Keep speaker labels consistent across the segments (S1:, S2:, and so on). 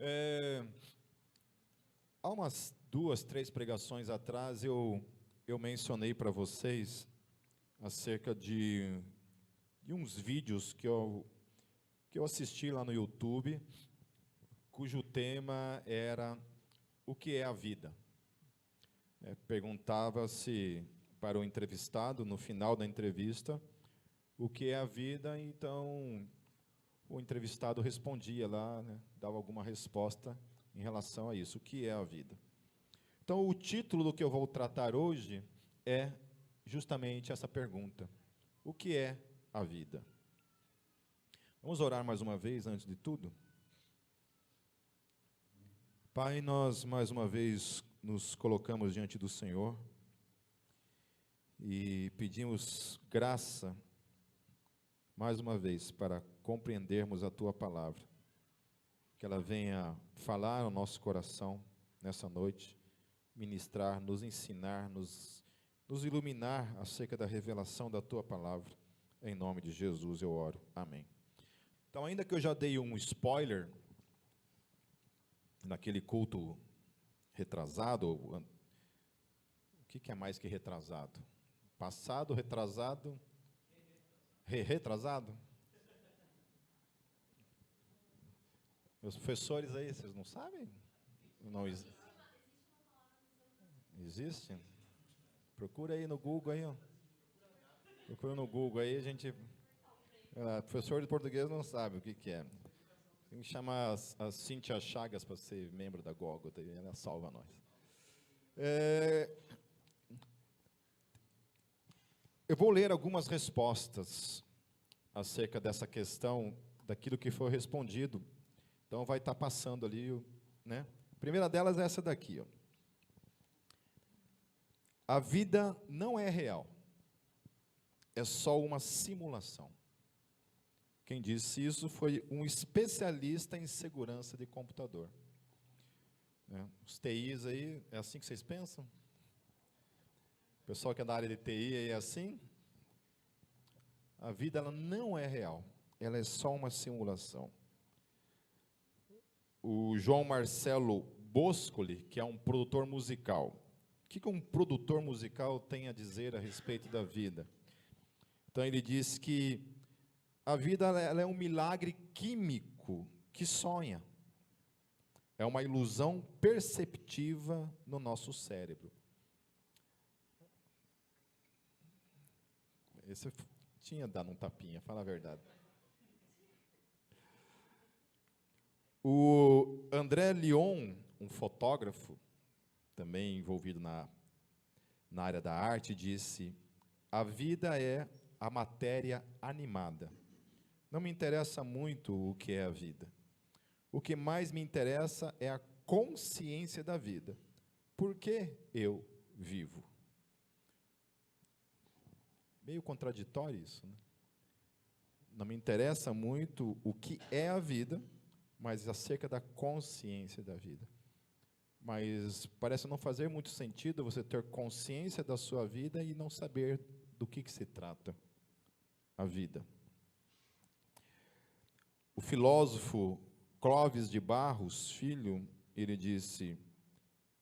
S1: É, há umas 2, 3 pregações atrás eu mencionei para vocês acerca de uns vídeos que eu assisti lá no YouTube, cujo tema era o que é a vida. Perguntava-se para o entrevistado, no final da entrevista, o que é a vida, então o entrevistado respondia lá, né, dava alguma resposta em relação a isso, o que é a vida. Então, o título do que eu vou tratar hoje é justamente essa pergunta: o que é a vida? Vamos orar mais uma vez, antes de tudo? Pai, nós mais uma vez nos colocamos diante do Senhor e pedimos graça, mais uma vez, para compreendermos a Tua palavra, que ela venha falar ao nosso coração nessa noite, ministrar, nos ensinar, nos iluminar acerca da revelação da Tua palavra. Em nome de Jesus eu oro. Amém. Então, ainda que eu já dei um spoiler naquele culto retrasado, o que é mais que retrasado? Passado, retrasado, retrasado? Meus professores aí, vocês não sabem? Não existe? Procura aí no Google aí, ó. Procura no Google aí, a gente... professor de português não sabe o que é. Tem que chamar a Cíntia Chagas para ser membro da Gólgota, ela salva nós. Eu vou ler algumas respostas acerca dessa questão, daquilo que foi respondido. Então, vai estar passando ali, né? A primeira delas é essa daqui, ó. A vida não é real, é só uma simulação. Quem disse isso foi um especialista em segurança de computador. Os TIs aí, é assim que vocês pensam? O pessoal que é da área de TI aí é assim? A vida ela não é real, ela é só uma simulação. O João Marcelo Boscoli, que é um produtor musical. O que um produtor musical tem a dizer a respeito da vida? Então ele diz que a vida ela é um milagre químico que sonha. É uma ilusão perceptiva no nosso cérebro. Esse tinha dado um tapinha, fala a verdade. O André Lyon, um fotógrafo, também envolvido na área da arte, disse: a vida é a matéria animada. Não me interessa muito o que é a vida. O que mais me interessa é a consciência da vida. Por que eu vivo? Meio contraditório isso, né? Não me interessa muito o que é a vida, mas acerca da consciência da vida. Mas parece não fazer muito sentido você ter consciência da sua vida e não saber do que se trata a vida. O filósofo Clóvis de Barros Filho, ele disse: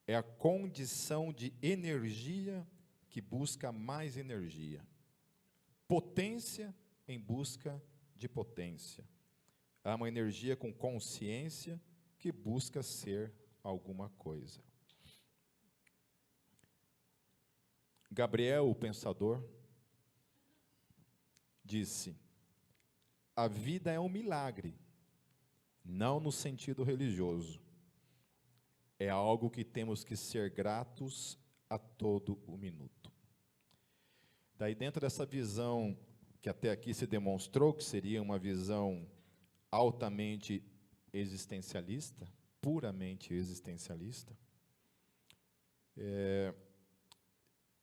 S1: é a condição de energia que busca mais energia. Potência em busca de potência. Há uma energia com consciência que busca ser alguma coisa. Gabriel, o pensador, disse: a vida é um milagre, não no sentido religioso. É algo que temos que ser gratos a todo o minuto. Daí, dentro dessa visão que até aqui se demonstrou que seria uma visão altamente existencialista, puramente existencialista, eu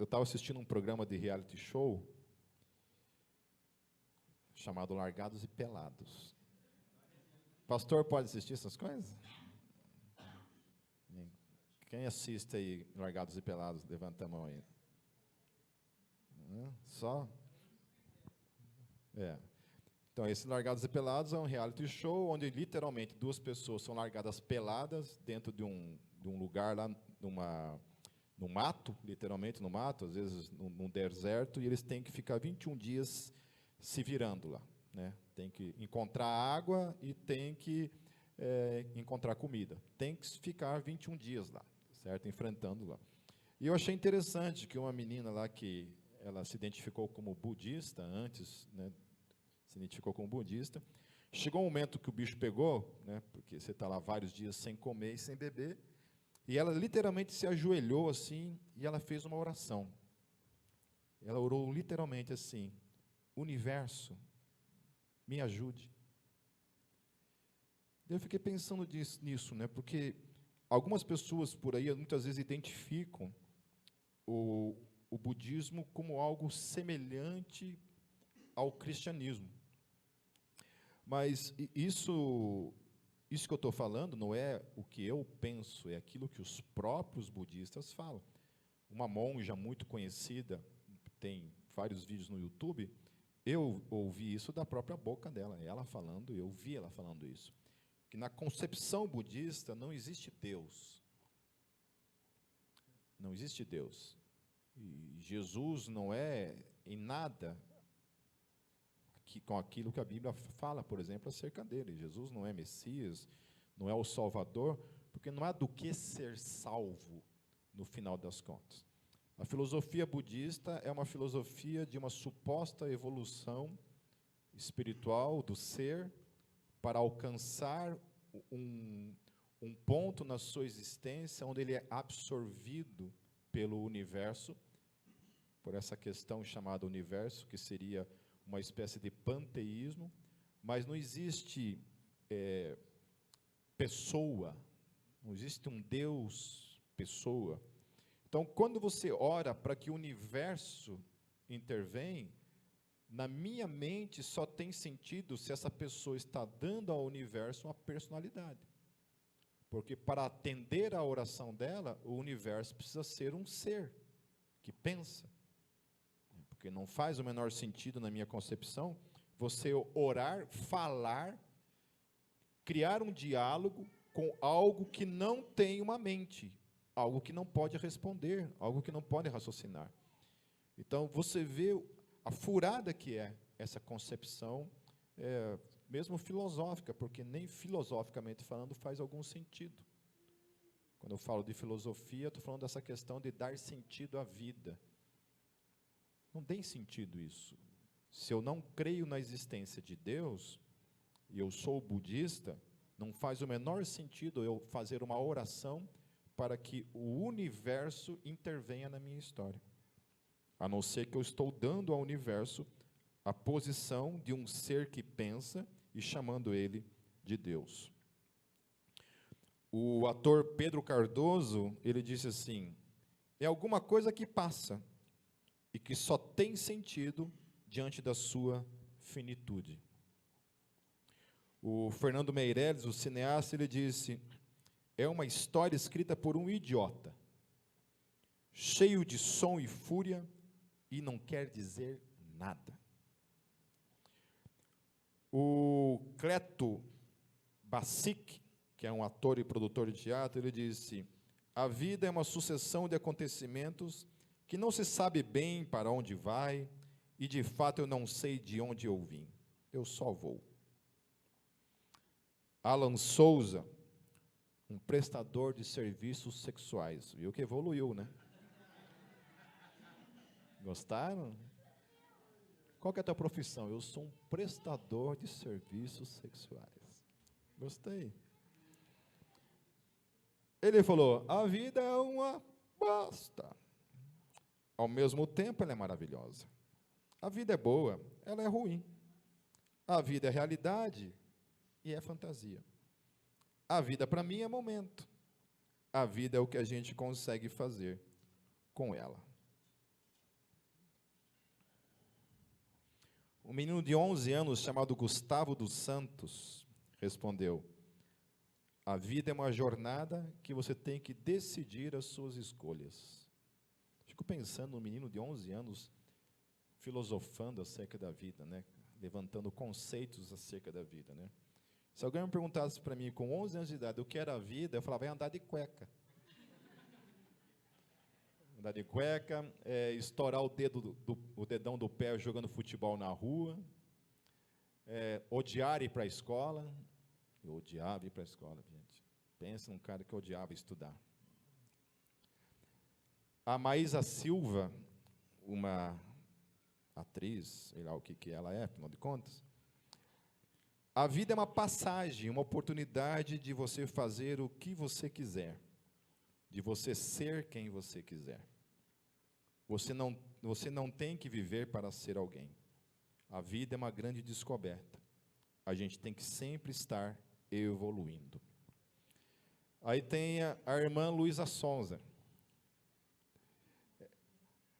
S1: estava assistindo um programa de reality show chamado Largados e Pelados. Pastor, pode assistir essas coisas? Quem assiste aí Largados e Pelados, levanta a mão aí. Só? Então, esse Largados e Pelados é um reality show onde, literalmente, duas pessoas são largadas peladas dentro de um lugar lá, no mato, literalmente no mato, às vezes num deserto, e eles têm que ficar 21 dias se virando lá, né? Tem que encontrar água e tem que encontrar comida. Tem que ficar 21 dias lá, certo? Enfrentando lá. E eu achei interessante que uma menina lá que ela se identificou como budista antes, né? Se identificou como budista. Chegou um momento que o bicho pegou, né? Porque você está lá vários dias sem comer e sem beber, e ela literalmente se ajoelhou assim e ela fez uma oração. Ela orou literalmente assim: universo, me ajude. Eu fiquei pensando nisso, né? Porque algumas pessoas por aí muitas vezes identificam o budismo como algo semelhante ao cristianismo. Mas isso que eu estou falando não é o que eu penso, é aquilo que os próprios budistas falam. Uma monja muito conhecida, tem vários vídeos no YouTube, eu ouvi isso da própria boca dela, ela falando, eu vi ela falando isso. Que na concepção budista não existe Deus. Não existe Deus. E Jesus não é em nada com aquilo que a Bíblia fala, por exemplo, acerca dele. Jesus não é Messias, não é o Salvador, porque não há do que ser salvo no final das contas. A filosofia budista é uma filosofia de uma suposta evolução espiritual do ser para alcançar um ponto na sua existência onde ele é absorvido pelo universo, por essa questão chamada universo, que seria uma espécie de panteísmo, mas não existe pessoa, não existe um Deus pessoa. Então, quando você ora para que o universo intervém, na minha mente só tem sentido se essa pessoa está dando ao universo uma personalidade. Porque para atender à oração dela, o universo precisa ser um ser que pensa. Porque não faz o menor sentido, na minha concepção, você orar, falar, criar um diálogo com algo que não tem uma mente, algo que não pode responder, algo que não pode raciocinar. Então, você vê a furada que é essa concepção, mesmo filosófica, porque nem filosoficamente falando faz algum sentido. Quando eu falo de filosofia, estou falando dessa questão de dar sentido à vida. Não tem sentido isso. Se eu não creio na existência de Deus, e eu sou budista, não faz o menor sentido eu fazer uma oração para que o universo intervenha na minha história. A não ser que eu estou dando ao universo a posição de um ser que pensa e chamando ele de Deus. O ator Pedro Cardoso, ele disse assim: é alguma coisa que passa e que só tem sentido diante da sua finitude. O Fernando Meirelles, o cineasta, ele disse: é uma história escrita por um idiota, cheio de som e fúria, e não quer dizer nada. O Cleto Bassic, que é um ator e produtor de teatro, ele disse: a vida é uma sucessão de acontecimentos que não se sabe bem para onde vai, e de fato eu não sei de onde eu vim, eu só vou. Alan Souza, um prestador de serviços sexuais, viu que evoluiu, né? Gostaram? Qual que é a tua profissão? Eu sou um prestador de serviços sexuais. Gostei. Ele falou: a vida é uma bosta. Ao mesmo tempo, ela é maravilhosa. A vida é boa, ela é ruim. A vida é realidade e é fantasia. A vida, para mim, é momento. A vida é o que a gente consegue fazer com ela. Um menino de 11 anos, chamado Gustavo dos Santos, respondeu: a vida é uma jornada que você tem que decidir as suas escolhas. Fico pensando no menino de 11 anos filosofando acerca da vida, né? levantando conceitos acerca da vida, né? Se alguém me perguntasse para mim, com 11 anos de idade, o que era a vida, eu falava, é andar de cueca. Andar de cueca, estourar o dedão do pé jogando futebol na rua, odiar ir para a escola. Eu odiava ir para a escola, gente. Pensa num cara que odiava estudar. A Maísa Silva, uma atriz, sei lá o que ela é, afinal de contas. A vida é uma passagem, uma oportunidade de você fazer o que você quiser, de você ser quem você quiser. Você não tem que viver para ser alguém. A vida é uma grande descoberta. A gente tem que sempre estar evoluindo. Aí tem a irmã Luísa Sonza.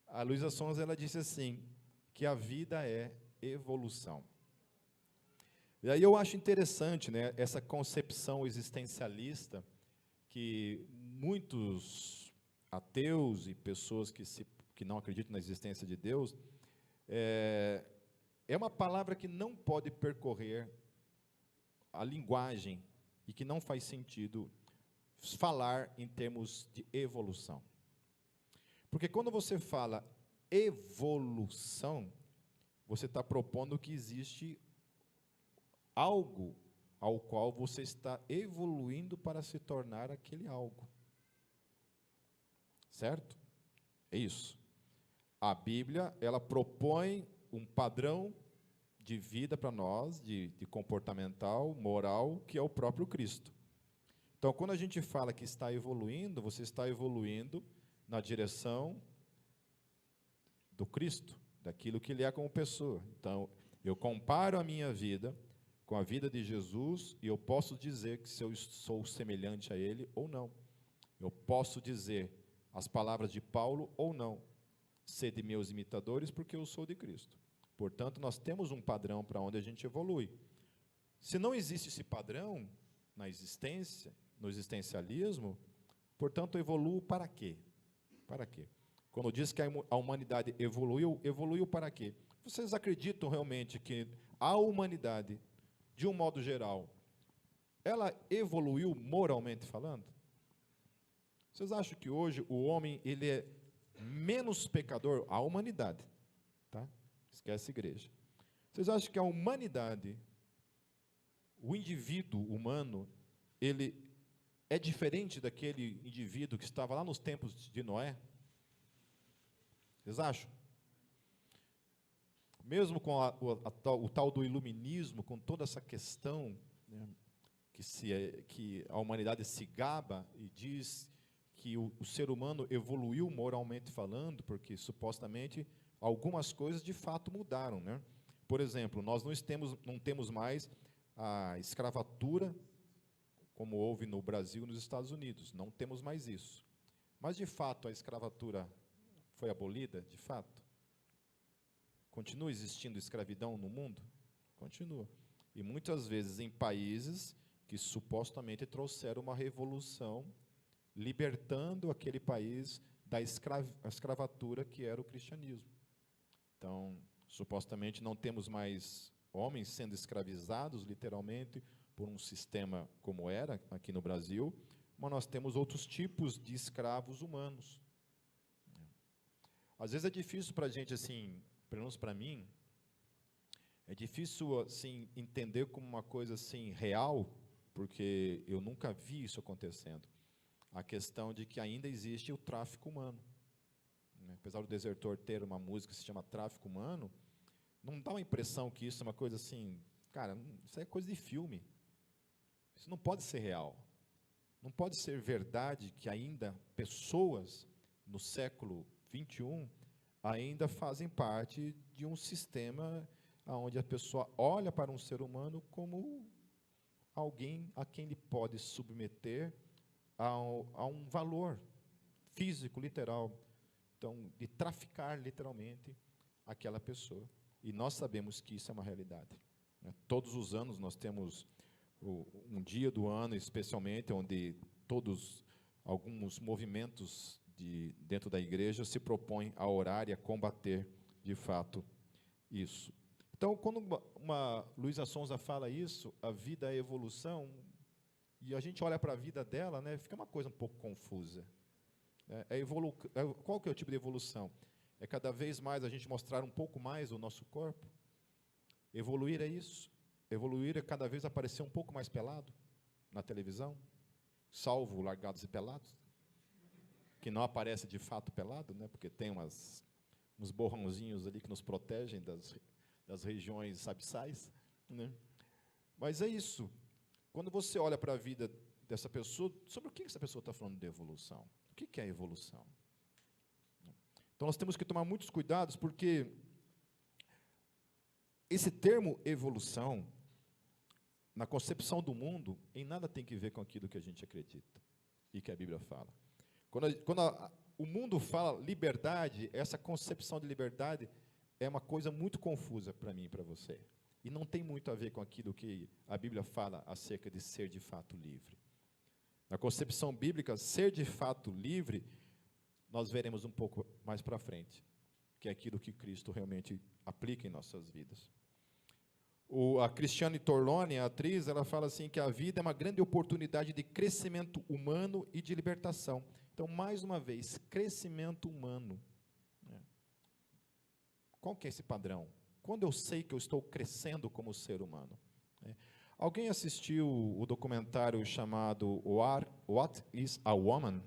S1: A Luísa Sonza, ela disse assim, que a vida é evolução. E aí eu acho interessante, né, essa concepção existencialista que muitos ateus e pessoas que não acreditam na existência de Deus, é uma palavra que não pode percorrer a linguagem e que não faz sentido falar em termos de evolução. Porque quando você fala evolução, você está propondo que existe algo ao qual você está evoluindo para se tornar aquele algo. Certo? É isso. A Bíblia, ela propõe um padrão de vida para nós, de comportamental, moral, que é o próprio Cristo. Então, quando a gente fala que está evoluindo, você está evoluindo na direção do Cristo, daquilo que Ele é como pessoa. Então, eu comparo a minha vida com a vida de Jesus e eu posso dizer que se eu sou semelhante a Ele ou não. Eu posso dizer as palavras de Paulo ou não. Sede meus imitadores porque eu sou de Cristo. Portanto, nós temos um padrão para onde a gente evolui. Se não existe esse padrão na existência, no existencialismo, portanto, eu evoluo para quê? Para quê? Quando diz que a humanidade evoluiu para quê? Vocês acreditam realmente que a humanidade, de um modo geral, ela evoluiu moralmente falando? Vocês acham que hoje o homem ele é menos pecador? A humanidade, tá? Esquece a igreja. Vocês acham que a humanidade, o indivíduo humano, ele é diferente daquele indivíduo que estava lá nos tempos de Noé? Vocês acham? Mesmo com o tal do iluminismo, com toda essa questão, né, que a humanidade se gaba e diz que o ser humano evoluiu moralmente falando, porque supostamente algumas coisas de fato mudaram, né? Por exemplo, nós não temos mais a escravatura como houve no Brasil e nos Estados Unidos, não temos mais isso. Mas de fato a escravatura foi abolida, de fato? Continua existindo escravidão no mundo? Continua. E muitas vezes em países que supostamente trouxeram uma revolução, libertando aquele país da escravatura que era o cristianismo. Então, supostamente não temos mais homens sendo escravizados, literalmente, por um sistema como era aqui no Brasil, mas nós temos outros tipos de escravos humanos. Às vezes é difícil para a gente, assim, pelo menos para mim, é difícil assim, entender como uma coisa assim, real, porque eu nunca vi isso acontecendo. A questão de que ainda existe o tráfico humano. Né? Apesar do Desertor ter uma música que se chama Tráfico Humano, não dá uma impressão que isso é uma coisa assim, cara, isso é coisa de filme. Isso não pode ser real. Não pode ser verdade que ainda pessoas no século XXI ainda fazem parte de um sistema onde a pessoa olha para um ser humano como alguém a quem ele pode submeter a um valor físico, literal. Então, de traficar literalmente aquela pessoa. E nós sabemos que isso é uma realidade. Né? Todos os anos nós temos um dia do ano, especialmente, onde alguns movimentos dentro da igreja se propõem a orar e a combater, de fato, isso. Então, Então, quando uma Luísa Sonza fala isso, a vida é evolução, e a gente olha para a vida dela, né, fica uma coisa um pouco confusa. Qual que é o tipo de evolução? É cada vez mais a gente mostrar um pouco mais o nosso corpo? Evoluir é isso? Evoluir é cada vez aparecer um pouco mais pelado na televisão, salvo Largados e Pelados, que não aparece de fato pelado, né, porque tem uns borrãozinhos ali que nos protegem das regiões abissais, né? Mas é isso. Quando você olha para a vida dessa pessoa, sobre o que essa pessoa está falando de evolução? O que é evolução? Então, nós temos que tomar muitos cuidados, porque esse termo evolução, na concepção do mundo, em nada tem que ver com aquilo que a gente acredita e que a Bíblia fala. Quando o mundo fala liberdade, essa concepção de liberdade é uma coisa muito confusa para mim e para você. E não tem muito a ver com aquilo que a Bíblia fala acerca de ser de fato livre. Na concepção bíblica, ser de fato livre, nós veremos um pouco mais para frente, que é aquilo que Cristo realmente aplica em nossas vidas. A Cristiane Torlone, a atriz, ela fala assim que a vida é uma grande oportunidade de crescimento humano e de libertação. Então, mais uma vez, crescimento humano. Qual que é esse padrão? Quando eu sei que eu estou crescendo como ser humano? Alguém assistiu o documentário chamado What is a Woman?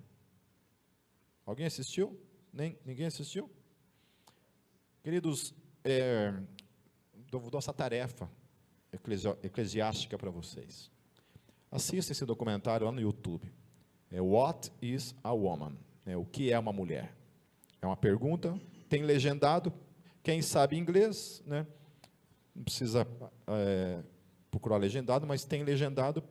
S1: Alguém assistiu? Ninguém assistiu? Queridos, dou essa tarefa eclesiástica para vocês. Assista esse documentário lá no YouTube. What is a Woman? O que é uma mulher? É uma pergunta, tem legendado. Quem sabe inglês, né? Não precisa procurar legendado, mas tem legendado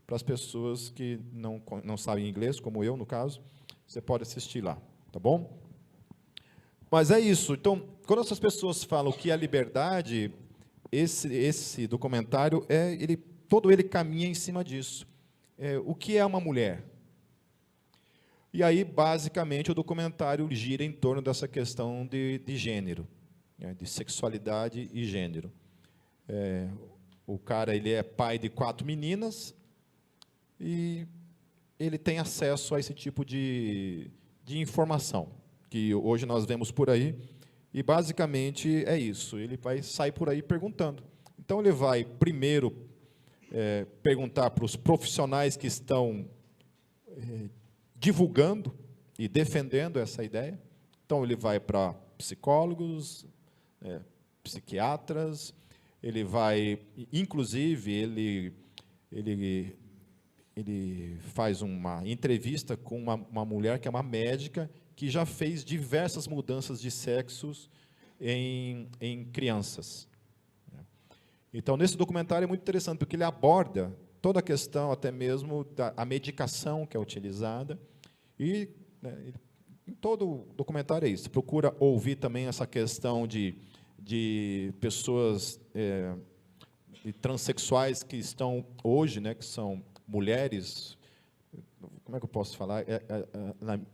S1: para as pessoas que não sabem inglês, como eu, no caso. Você pode assistir lá, tá bom? Mas é isso. Então, quando essas pessoas falam que a liberdade, esse documentário, todo ele caminha em cima disso. O que é uma mulher? E aí, basicamente, o documentário gira em torno dessa questão de gênero, de sexualidade e gênero. O cara, ele é pai de 4 meninas e ele tem acesso a esse tipo de informação que hoje nós vemos por aí, e basicamente é isso, ele vai sair por aí perguntando. Então, ele vai primeiro perguntar para os profissionais que estão divulgando e defendendo essa ideia. Então, ele vai para psicólogos, psiquiatras, ele vai, inclusive, ele faz uma entrevista com uma mulher que é uma médica, que já fez diversas mudanças de sexos em crianças. Então, nesse documentário é muito interessante, porque ele aborda toda a questão, até mesmo, da medicação que é utilizada, e em todo o documentário é isso. Procura ouvir também essa questão de pessoas transexuais que estão hoje, que são mulheres. Como é que eu posso falar?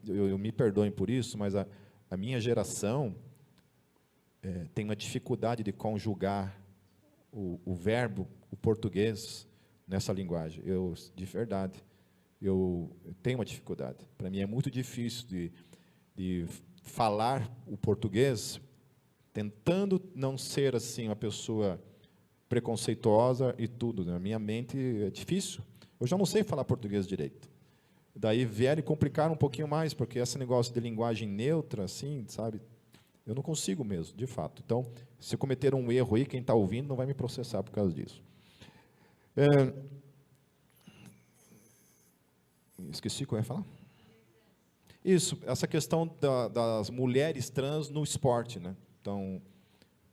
S1: Eu me perdoem por isso, mas a minha geração tem uma dificuldade de conjugar o verbo, o português, nessa linguagem. De verdade, eu tenho uma dificuldade. Para mim é muito difícil de falar o português, tentando não ser assim uma pessoa preconceituosa e tudo. Na minha mente é difícil. Eu já não sei falar português direito. Daí vieram e complicaram um pouquinho mais, porque esse negócio de linguagem neutra, assim, sabe, eu não consigo mesmo, de fato. Então, se cometer um erro aí, quem está ouvindo não vai me processar por causa disso. Esqueci o que eu ia falar. Isso, essa questão das mulheres trans no esporte, né? Então,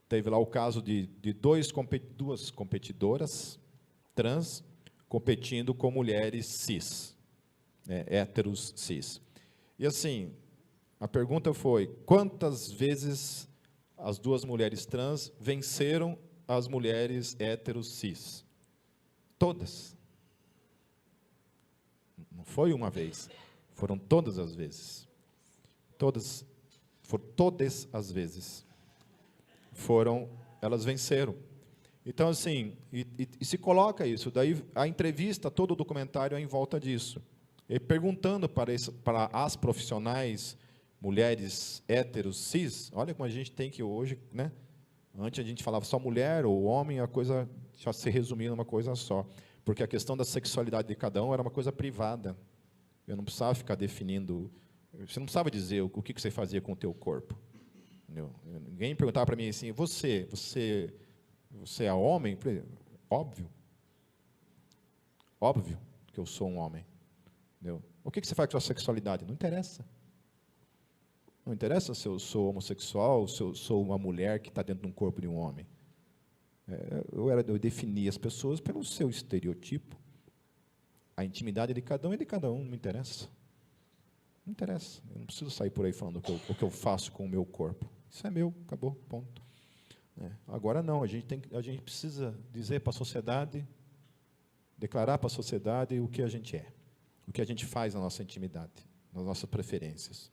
S1: teve lá o caso de duas competidoras trans competindo com mulheres cis, héteros cis. E assim, a pergunta foi: quantas vezes as duas mulheres trans venceram as mulheres héteros cis? Todas. Não foi uma vez, foram todas as vezes. Todas as vezes. Elas venceram. Então, assim, e se coloca isso. Daí, a entrevista, todo o documentário é em volta disso. E perguntando para as profissionais, mulheres héteros, cis, olha como a gente tem que hoje, né? Antes a gente falava só mulher ou homem, a coisa já se resumia numa coisa só. Porque a questão da sexualidade de cada um era uma coisa privada. Eu não precisava ficar definindo, você não precisava dizer o que você fazia com o teu corpo. Entendeu? Ninguém perguntava para mim assim, você é homem? Eu falei, óbvio que eu sou um homem. Entendeu? O que você faz com a sua sexualidade? Não interessa. Não interessa se eu sou homossexual, se eu sou uma mulher que está dentro de um corpo de um homem. Eu definia as pessoas pelo seu estereotipo. A intimidade de cada um é de cada um, não me interessa. Não interessa. Eu não preciso sair por aí falando o que eu faço com o meu corpo. Isso é meu, acabou, ponto. Agora não, a gente precisa dizer para a sociedade, declarar para a sociedade o que a gente é, o que a gente faz na nossa intimidade, nas nossas preferências.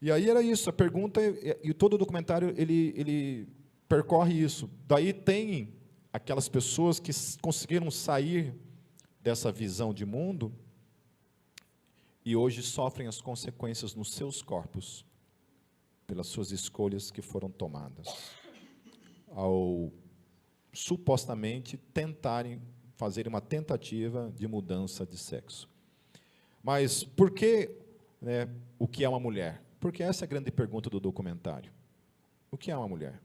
S1: E aí era isso, a pergunta, e todo o documentário, ele percorre isso. Daí tem aquelas pessoas que conseguiram sair dessa visão de mundo e hoje sofrem as consequências nos seus corpos, pelas suas escolhas que foram tomadas, ao supostamente tentarem fazer uma tentativa de mudança de sexo. Mas por que, o que é uma mulher? Porque essa é a grande pergunta do documentário. O que é uma mulher?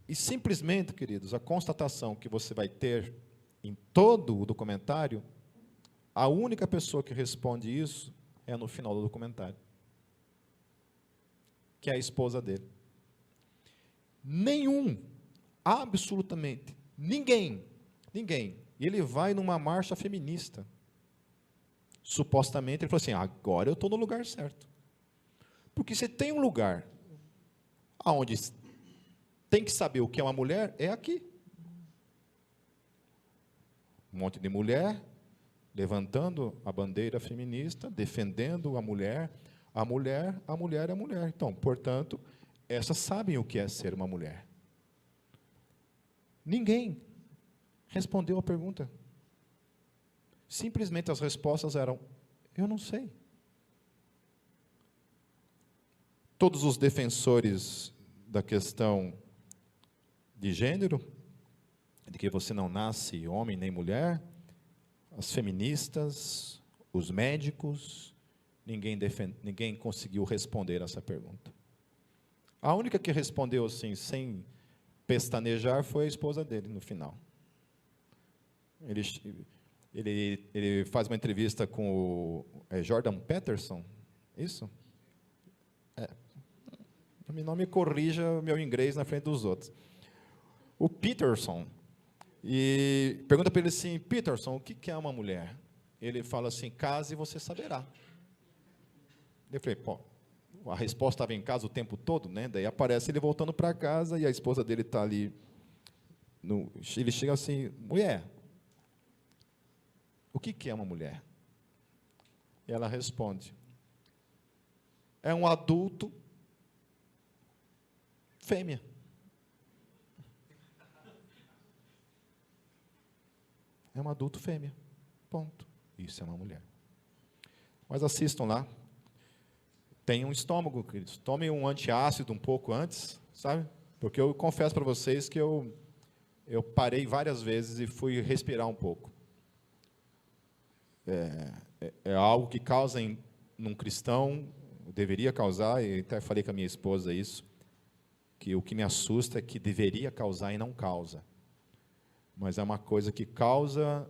S1: E simplesmente, queridos, a constatação que você vai ter em todo o documentário, a única pessoa que responde isso é no final do documentário, que é a esposa dele. Nenhum, absolutamente, ninguém. E ele vai numa marcha feminista. Supostamente, ele falou assim, agora eu estou no lugar certo. Porque se tem um lugar onde tem que saber o que é uma mulher, é aqui. Um monte de mulher levantando a bandeira feminista, defendendo a mulher. A mulher é a mulher. Então, portanto, essas sabem o que é ser uma mulher. Ninguém respondeu a pergunta. Simplesmente as respostas eram, eu não sei. Todos os defensores da questão de gênero, de que você não nasce homem nem mulher, as feministas, os médicos, ninguém conseguiu responder essa pergunta. A única que respondeu assim, sem pestanejar, foi a esposa dele, no final. Ele faz uma entrevista com o Jordan Peterson, isso? Não me corrija meu inglês na frente dos outros. O Peterson, e pergunta para ele assim, Peterson, o que é uma mulher? Ele fala assim, case e você saberá. Eu falei, a resposta estava em casa o tempo todo, né? Daí aparece ele voltando para casa e a esposa dele está ali. Ele chega assim, mulher, o que é uma mulher? E ela responde, é um adulto fêmea. É um adulto fêmea. Ponto. Isso é uma mulher. Mas assistam lá. Tem um estômago, queridos. Tomem um antiácido um pouco antes, sabe? Porque eu confesso para vocês que eu parei várias vezes e fui respirar um pouco. É algo que causa num cristão, deveria causar, e até falei com a minha esposa isso, que o que me assusta é que deveria causar e não causa. Mas é uma coisa que causa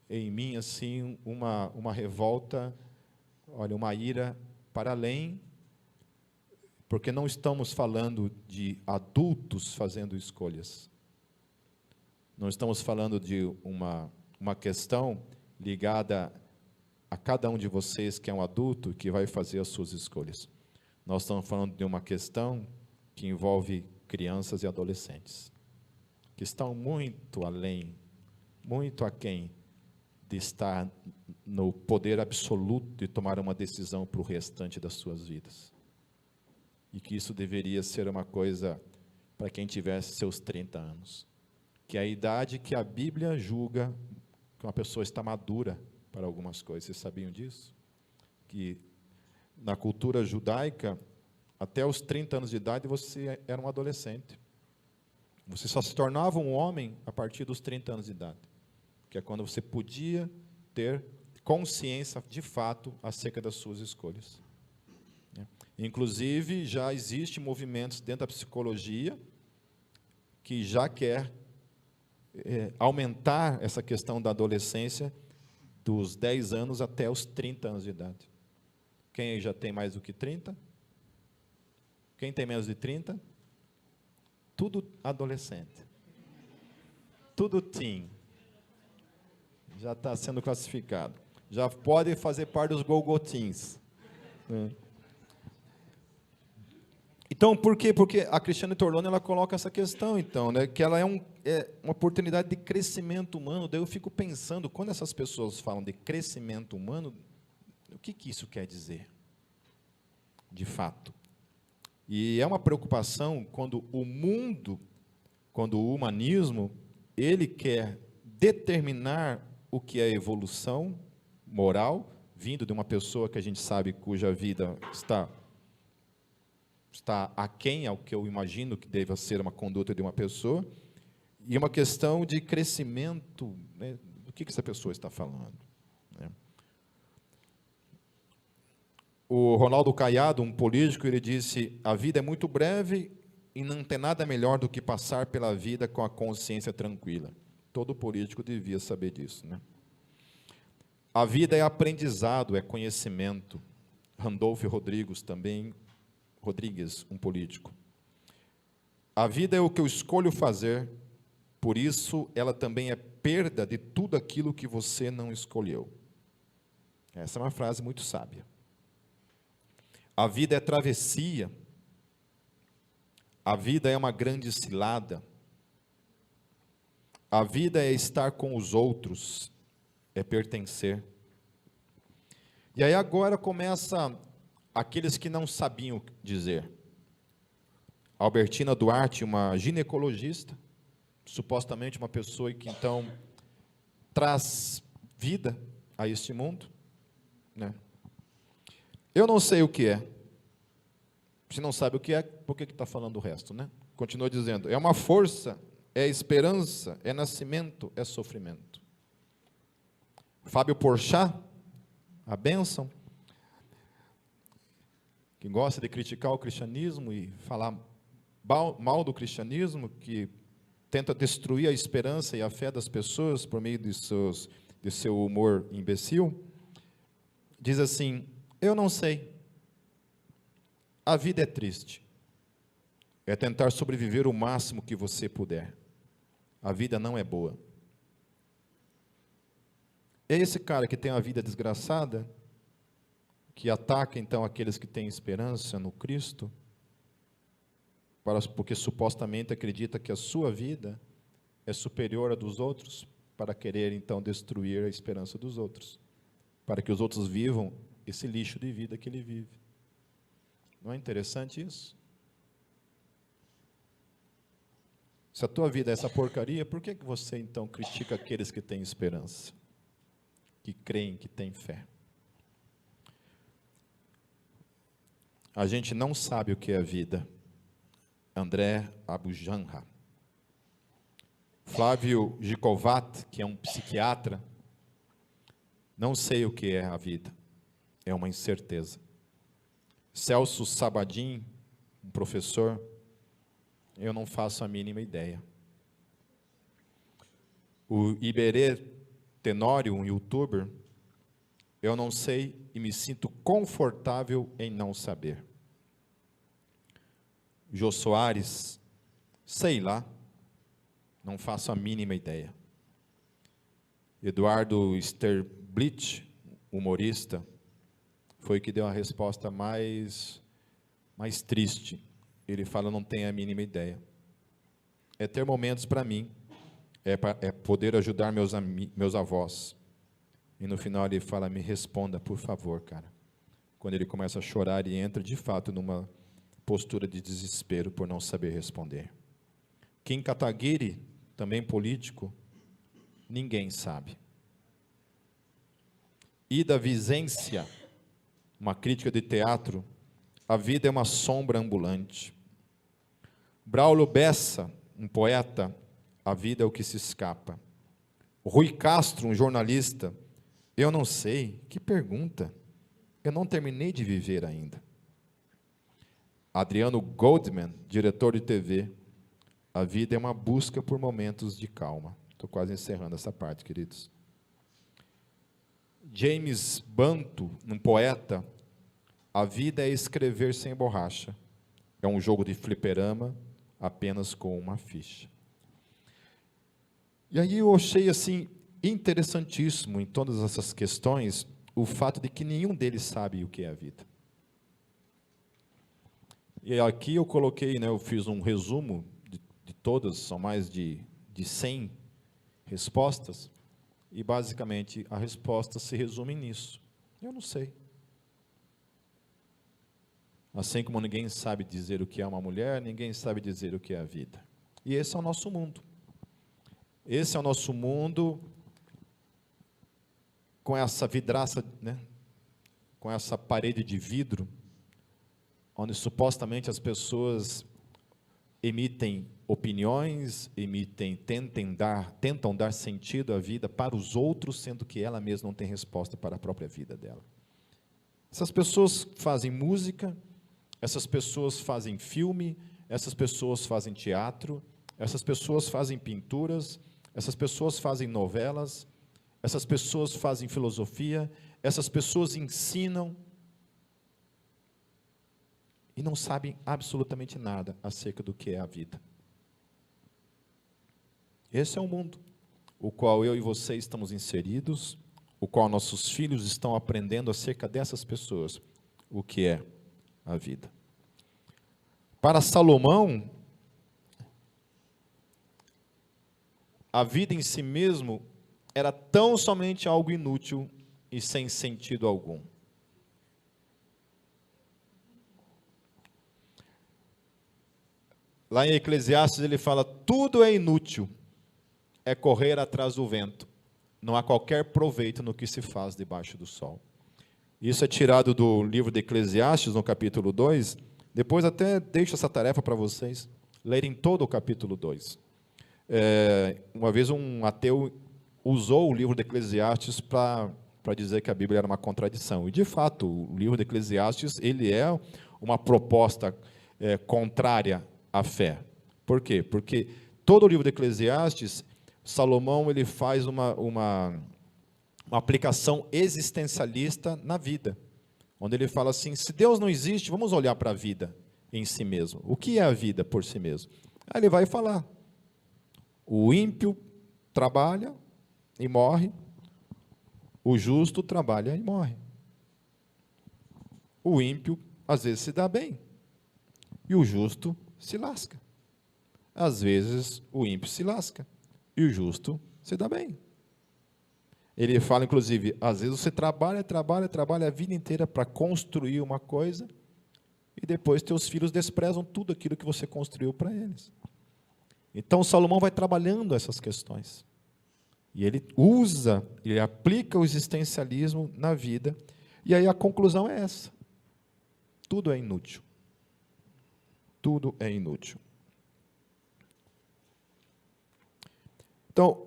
S1: em mim assim uma revolta, olha, uma ira para além, porque não estamos falando de adultos fazendo escolhas. Não estamos falando de uma questão ligada a cada um de vocês que é um adulto que vai fazer as suas escolhas. Nós estamos falando de uma questão que envolve crianças e adolescentes, que estão muito além, muito aquém de estar no poder absoluto de tomar uma decisão para o restante das suas vidas. E que isso deveria ser uma coisa para quem tivesse seus 30 anos. que é a idade que a Bíblia julga que uma pessoa está madura para algumas coisas. Vocês sabiam disso? Que na cultura judaica, até os 30 anos de idade, você era um adolescente. Você só se tornava um homem a partir dos 30 anos de idade, que é quando você podia ter consciência, de fato, acerca das suas escolhas. Inclusive, já existem movimentos dentro da psicologia que já quer aumentar essa questão da adolescência dos 10 anos até os 30 anos de idade. Quem aí já tem mais do que 30? Quem tem menos de 30? Tudo adolescente. Tudo teen. Já está sendo classificado. Já pode fazer parte dos go-go-teens. Então, por quê? Porque a Cristiane Torlone, ela coloca essa questão, então, né, que ela é uma oportunidade de crescimento humano. Daí eu fico pensando, quando essas pessoas falam de crescimento humano, o que isso quer dizer? De fato. E é uma preocupação quando o mundo, quando o humanismo, ele quer determinar o que é evolução moral, vindo de uma pessoa que a gente sabe cuja vida está aquém ao que eu imagino que deva ser uma conduta de uma pessoa, e uma questão de crescimento, né, do que essa pessoa está falando. Né? O Ronaldo Caiado, um político, ele disse: a vida é muito breve e não tem nada melhor do que passar pela vida com a consciência tranquila. Todo político devia saber disso. Né? A vida é aprendizado, é conhecimento. Randolph Rodrigues, um político. A vida é o que eu escolho fazer, por isso ela também é perda de tudo aquilo que você não escolheu. Essa é uma frase muito sábia. A vida é travessia. A vida é uma grande cilada. A vida é estar com os outros, é pertencer. E aí agora começa aqueles que não sabiam dizer. Albertina Duarte, uma ginecologista, supostamente uma pessoa que então traz vida a este mundo, né? Eu não sei o que é. Se não sabe o que é, por que está falando o resto, né? Continua dizendo, é uma força, é esperança, é nascimento, é sofrimento. Fábio Porchat, a bênção, que gosta de criticar o cristianismo e falar mal do cristianismo, que tenta destruir a esperança e a fé das pessoas por meio de seu humor imbecil, diz assim: eu não sei. A vida é triste. É tentar sobreviver o máximo que você puder. A vida não é boa. É esse cara que tem a vida desgraçada, que ataca então aqueles que têm esperança no Cristo, porque supostamente acredita que a sua vida é superior à dos outros, para querer então destruir a esperança dos outros, para que os outros vivam esse lixo de vida que ele vive. Não é interessante isso? Se a tua vida é essa porcaria, por que você então critica aqueles que têm esperança, que creem, que têm fé? A gente não sabe o que é a vida. André Abujanra. Flávio Gicovat, que é um psiquiatra, não sei o que é a vida. É uma incerteza. Celso Sabadim, um professor, eu não faço a mínima ideia. O Iberê Tenório, um youtuber, eu não sei e me sinto confortável em não saber. Jô Soares, sei lá, não faço a mínima ideia. Eduardo Sterblitch, humorista, foi que deu a resposta mais triste. Ele fala, não tenho a mínima ideia. É ter momentos para mim, é poder ajudar meus avós. E no final ele fala, me responda, por favor, cara. Quando ele começa a chorar e entra, de fato, numa postura de desespero por não saber responder. Kim Kataguiri, também político, ninguém sabe. Ida Vicência, uma crítica de teatro, a vida é uma sombra ambulante. Braulio Bessa, um poeta, a vida é o que se escapa. Rui Castro, um jornalista, eu não sei, que pergunta, eu não terminei de viver ainda. Adriano Goldman, diretor de TV, a vida é uma busca por momentos de calma. Estou quase encerrando essa parte, queridos. James Bantu, um poeta, a vida é escrever sem borracha. É um jogo de fliperama, apenas com uma ficha. E aí eu achei assim interessantíssimo em todas essas questões o fato de que nenhum deles sabe o que é a vida. E aqui eu coloquei, eu fiz um resumo de todas, são mais de 100 respostas, e basicamente a resposta se resume nisso. Eu não sei. Assim como ninguém sabe dizer o que é uma mulher, ninguém sabe dizer o que é a vida. E esse é o nosso mundo. Esse é o nosso mundo com essa vidraça, com essa parede de vidro, onde supostamente as pessoas emitem opiniões, tentam dar sentido à vida para os outros, sendo que ela mesma não tem resposta para a própria vida dela. Essas pessoas fazem música, essas pessoas fazem filme, essas pessoas fazem teatro, essas pessoas fazem pinturas, essas pessoas fazem novelas, essas pessoas fazem filosofia, essas pessoas ensinam e não sabem absolutamente nada acerca do que é a vida. Esse é o mundo, o qual eu e você estamos inseridos, o qual nossos filhos estão aprendendo acerca dessas pessoas, o que é a vida. Para Salomão, a vida em si mesmo era tão somente algo inútil e sem sentido algum. Lá em Eclesiastes ele fala, tudo é inútil, é correr atrás do vento, não há qualquer proveito no que se faz debaixo do sol. Isso é tirado do livro de Eclesiastes, no capítulo 2, depois até deixo essa tarefa para vocês, lerem todo o capítulo 2. Uma vez um ateu usou o livro de Eclesiastes para dizer que a Bíblia era uma contradição. E, de fato, o livro de Eclesiastes ele é uma proposta contrária à fé. Por quê? Porque todo o livro de Eclesiastes, Salomão ele faz uma aplicação existencialista na vida, onde ele fala assim, se Deus não existe, vamos olhar para a vida em si mesmo. O que é a vida por si mesmo? Aí ele vai falar, o ímpio trabalha e morre, o justo trabalha e morre. O ímpio, às vezes, se dá bem, e o justo se lasca. Às vezes, o ímpio se lasca, e o justo se dá bem. Ele fala, inclusive, às vezes você trabalha a vida inteira para construir uma coisa, e depois teus filhos desprezam tudo aquilo que você construiu para eles. Então, Salomão vai trabalhando essas questões. E ele aplica o existencialismo na vida, e aí a conclusão é essa. Tudo é inútil. Tudo é inútil. Então,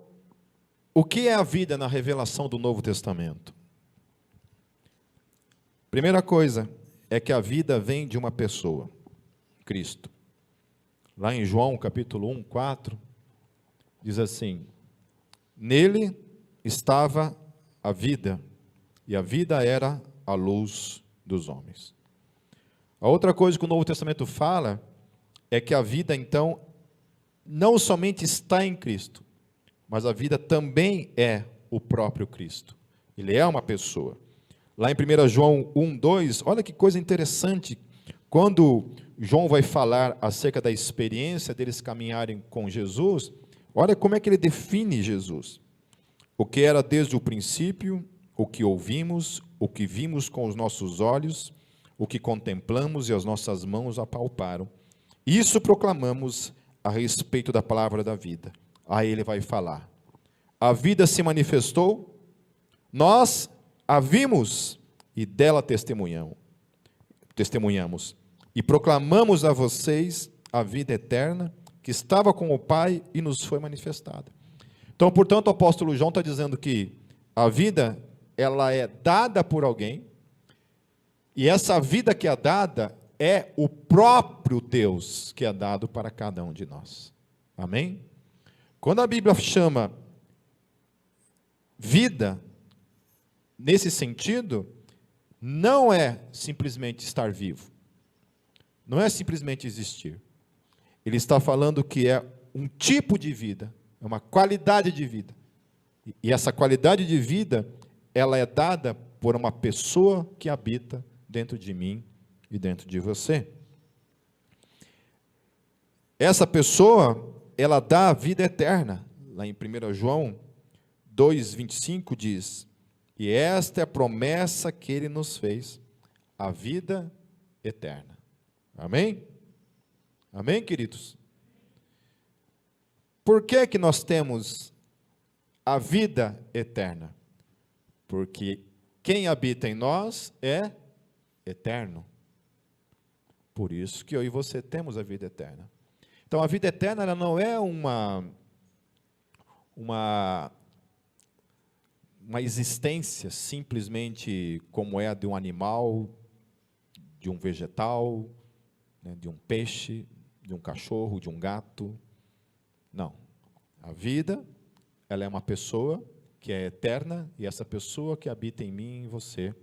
S1: o que é a vida na revelação do Novo Testamento? Primeira coisa é que a vida vem de uma pessoa, Cristo. Lá em João, capítulo 1, 4, diz assim, nele estava a vida, e a vida era a luz dos homens. A outra coisa que o Novo Testamento fala é que a vida, então, não somente está em Cristo, mas a vida também é o próprio Cristo. Ele é uma pessoa. Lá em 1 João 1, 2, olha que coisa interessante, quando João vai falar acerca da experiência deles caminharem com Jesus, olha como é que ele define Jesus. O que era desde o princípio, o que ouvimos, o que vimos com os nossos olhos, o que contemplamos e as nossas mãos apalparam. Isso proclamamos a respeito da palavra da vida. Aí ele vai falar: a vida se manifestou, nós a vimos e dela testemunhamos e proclamamos a vocês a vida eterna que estava com o Pai e nos foi manifestada. Então, portanto, o apóstolo João está dizendo que a vida, ela é dada por alguém, e essa vida que é dada é o próprio Deus que é dado para cada um de nós. Amém? Quando a Bíblia chama vida, nesse sentido, não é simplesmente estar vivo, não é simplesmente existir. Ele está falando que é um tipo de vida, é uma qualidade de vida. E essa qualidade de vida, ela é dada por uma pessoa que habita dentro de mim e dentro de você. Essa pessoa, ela dá a vida eterna. Lá em 1 João 2,25 diz: e esta é a promessa que ele nos fez, a vida eterna. Amém? Amém, queridos? Por que que nós temos a vida eterna? Porque quem habita em nós é eterno. Por isso que eu e você temos a vida eterna. Então, a vida eterna, ela não é uma existência simplesmente como é a de um animal, de um vegetal, né, de um peixe, de um cachorro, de um gato. Não. A vida, ela é uma pessoa que é eterna, e essa pessoa que habita em mim e em você.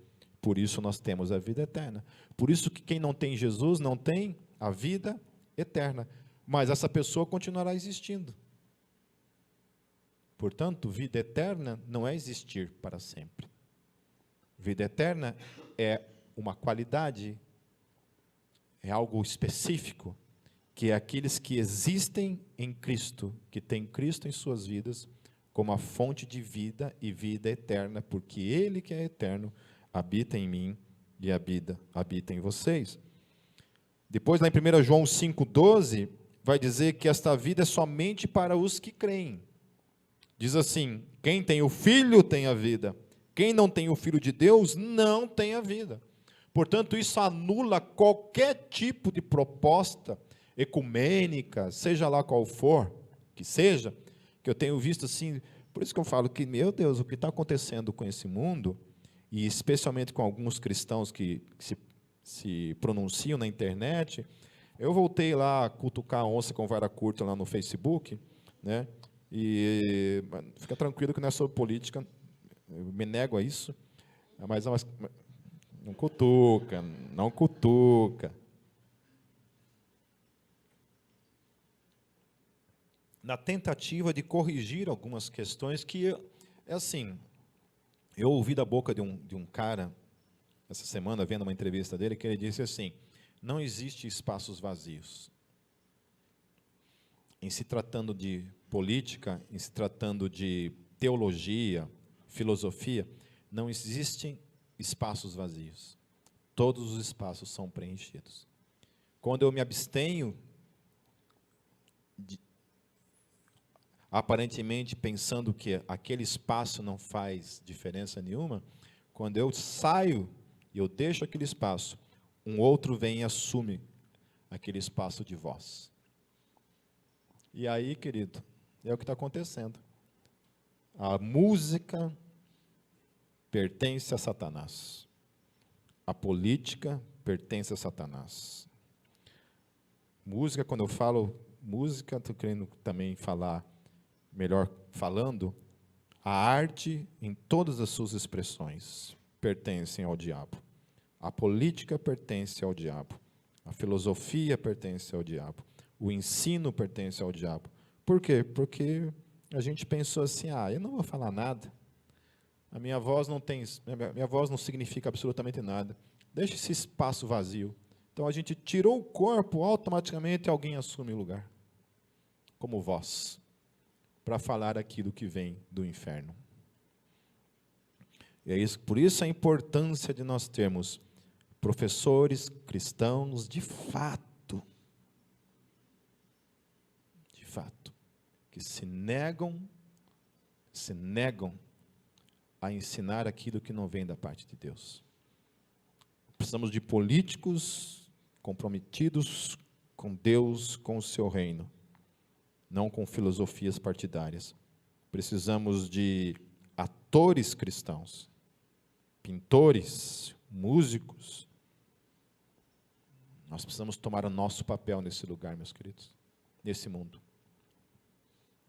S1: Por isso nós temos a vida eterna. Por isso que quem não tem Jesus não tem a vida eterna. Mas essa pessoa continuará existindo. Portanto, vida eterna não é existir para sempre. Vida eterna é uma qualidade, é algo específico, que é aqueles que existem em Cristo, que têm Cristo em suas vidas, como a fonte de vida e vida eterna, porque Ele que é eterno, habita em mim e habita em vocês. Depois, lá em 1 João 5,12, vai dizer que esta vida é somente para os que creem. Diz assim: quem tem o Filho tem a vida, quem não tem o Filho de Deus não tem a vida. Portanto, isso anula qualquer tipo de proposta ecumênica, seja lá qual for, que seja, que eu tenho visto assim. Por isso que eu falo que, meu Deus, o que está acontecendo com esse mundo, e especialmente com alguns cristãos que se pronunciam na internet. Eu voltei lá a cutucar a onça com vara curta lá no Facebook, né? E fica tranquilo que não é sobre política, eu me nego a isso, mas não cutuca, não cutuca. Na tentativa de corrigir algumas questões que, é assim, eu ouvi da boca de um cara, essa semana, vendo uma entrevista dele, que ele disse assim: não existe espaços vazios. Em se tratando de política, em se tratando de teologia, filosofia, não existem espaços vazios. Todos os espaços são preenchidos. Quando eu me abstenho, aparentemente pensando que aquele espaço não faz diferença nenhuma, quando eu saio e eu deixo aquele espaço, um outro vem e assume aquele espaço de voz. E aí, querido, é o que está acontecendo. A música pertence a Satanás. A política pertence a Satanás. Música, quando eu falo música, estou querendo também falar, melhor falando, a arte em todas as suas expressões pertencem ao diabo. A política pertence ao diabo. A filosofia pertence ao diabo. O ensino pertence ao diabo. Por quê? Porque a gente pensou assim: eu não vou falar nada. A minha voz não significa absolutamente nada. Deixa esse espaço vazio. Então a gente tirou o corpo, automaticamente alguém assume o lugar, como voz, para falar aquilo que vem do inferno. E é isso, por isso a importância de nós termos professores cristãos de fato, que se negam a ensinar aquilo que não vem da parte de Deus. Precisamos de políticos comprometidos com Deus, com o seu reino, não com filosofias partidárias. Precisamos de atores cristãos, pintores, músicos. Nós precisamos tomar o nosso papel nesse lugar, meus queridos, nesse mundo.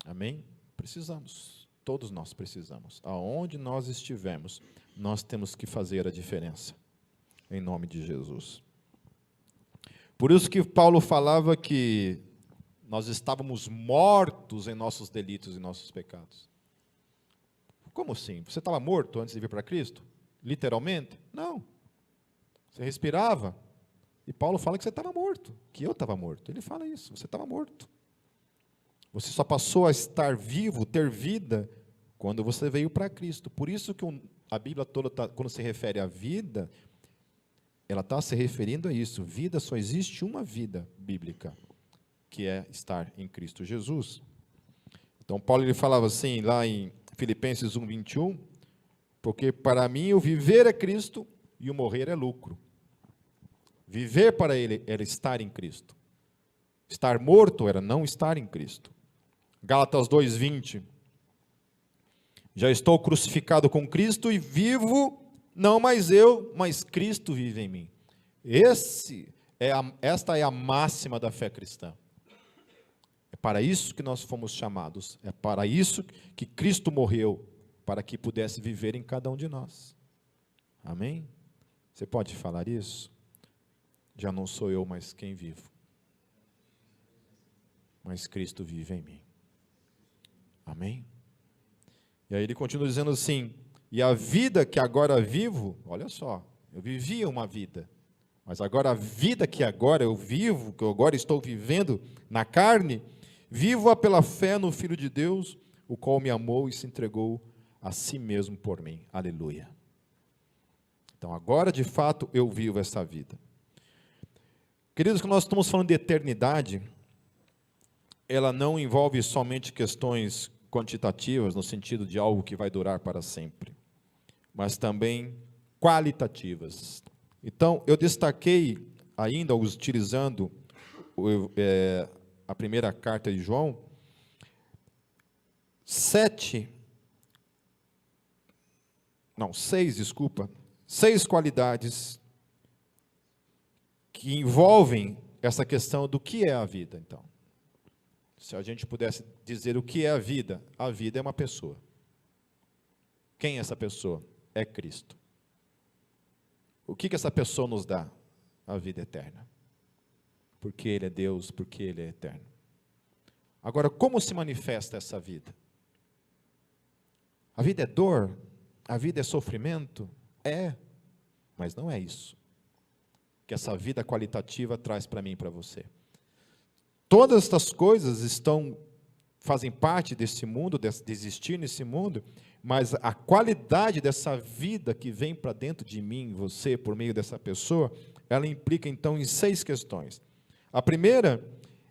S1: Amém? Precisamos, todos nós precisamos. Aonde nós estivermos, nós temos que fazer a diferença, em nome de Jesus. Por isso que Paulo falava que nós estávamos mortos em nossos delitos e nossos pecados. Como assim? Você estava morto antes de vir para Cristo? Literalmente? Não. Você respirava. E Paulo fala que você estava morto, que eu estava morto. Ele fala isso, você estava morto. Você só passou a estar vivo, ter vida, quando você veio para Cristo. Por isso que a Bíblia toda, quando se refere à vida, ela está se referindo a isso. Vida, só existe uma vida bíblica, que é estar em Cristo Jesus. Então, Paulo ele falava assim, lá em Filipenses 1:21, porque para mim o viver é Cristo e o morrer é lucro. Viver para ele era estar em Cristo. Estar morto era não estar em Cristo. Gálatas 2:20, já estou crucificado com Cristo e vivo, não mais eu, mas Cristo vive em mim. Esta é a máxima da fé cristã. É para isso que nós fomos chamados, é para isso que Cristo morreu, para que pudesse viver em cada um de nós. Amém? Você pode falar isso? Já não sou eu mais quem vivo, mas Cristo vive em mim. Amém? E aí ele continua dizendo assim, e a vida que agora vivo, olha só, eu vivia uma vida, mas agora a vida que agora eu vivo, que eu agora estou vivendo na carne, vivo-a pela fé no Filho de Deus, o qual me amou e se entregou a si mesmo por mim. Aleluia. Então agora de fato eu vivo essa vida. Queridos, quando nós estamos falando de eternidade, ela não envolve somente questões quantitativas, no sentido de algo que vai durar para sempre, mas também qualitativas. Então, eu destaquei, ainda utilizando a primeira carta de João, 6 qualidades que envolvem essa questão do que é a vida, então. Se a gente pudesse dizer o que é a vida é uma pessoa. Quem é essa pessoa? É Cristo. O que essa pessoa nos dá? A vida eterna. Porque Ele é Deus, porque Ele é eterno. Agora, como se manifesta essa vida? A vida é dor? A vida é sofrimento? É, mas não é isso que essa vida qualitativa traz para mim e para você. Todas estas coisas fazem parte desse mundo, de existir nesse mundo, mas a qualidade dessa vida que vem para dentro de mim, você, por meio dessa pessoa, ela implica então em 6 questões. A primeira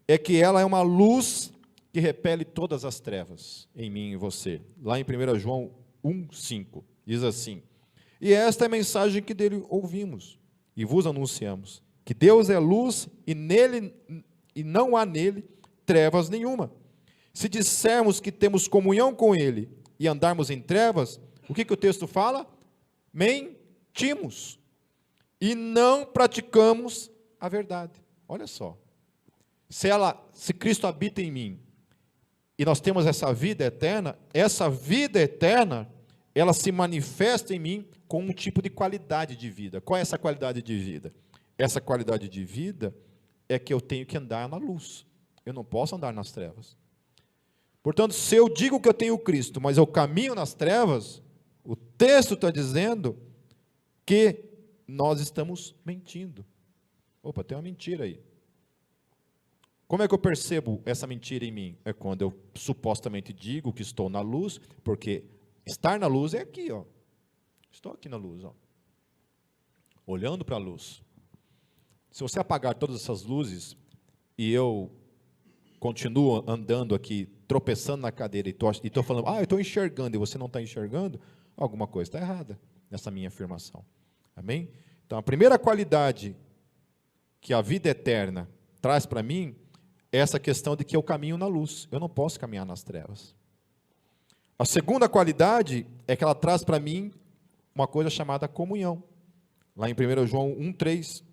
S1: é que ela é uma luz que repele todas as trevas em mim e em você. Lá em 1 João 1:5, diz assim, e esta é a mensagem que dele ouvimos e vos anunciamos, que Deus é luz e não há nele trevas nenhuma. Se dissermos que temos comunhão com Ele e andarmos em trevas, o que o texto fala? Mentimos e não praticamos a verdade. Olha só, se Cristo habita em mim e nós temos essa vida eterna, ela se manifesta em mim com um tipo de qualidade de vida. Qual é essa qualidade de vida? Essa qualidade de vida é que eu tenho que andar na luz. Eu não posso andar nas trevas. Portanto, se eu digo que eu tenho Cristo, mas eu caminho nas trevas, o texto está dizendo que nós estamos mentindo. Opa, tem uma mentira aí. Como é que eu percebo essa mentira em mim? É quando eu supostamente digo que estou na luz, porque estar na luz é aqui, ó. Estou aqui na luz, ó. Olhando para a luz. Se você apagar todas essas luzes e eu continuo andando aqui, tropeçando na cadeira, e estou falando, eu estou enxergando, e você não está enxergando, alguma coisa está errada nessa minha afirmação. Amém? Então, a primeira qualidade que a vida eterna traz para mim é essa questão de que eu caminho na luz. Eu não posso caminhar nas trevas. A segunda qualidade é que ela traz para mim uma coisa chamada comunhão. Lá em 1 João 1,3,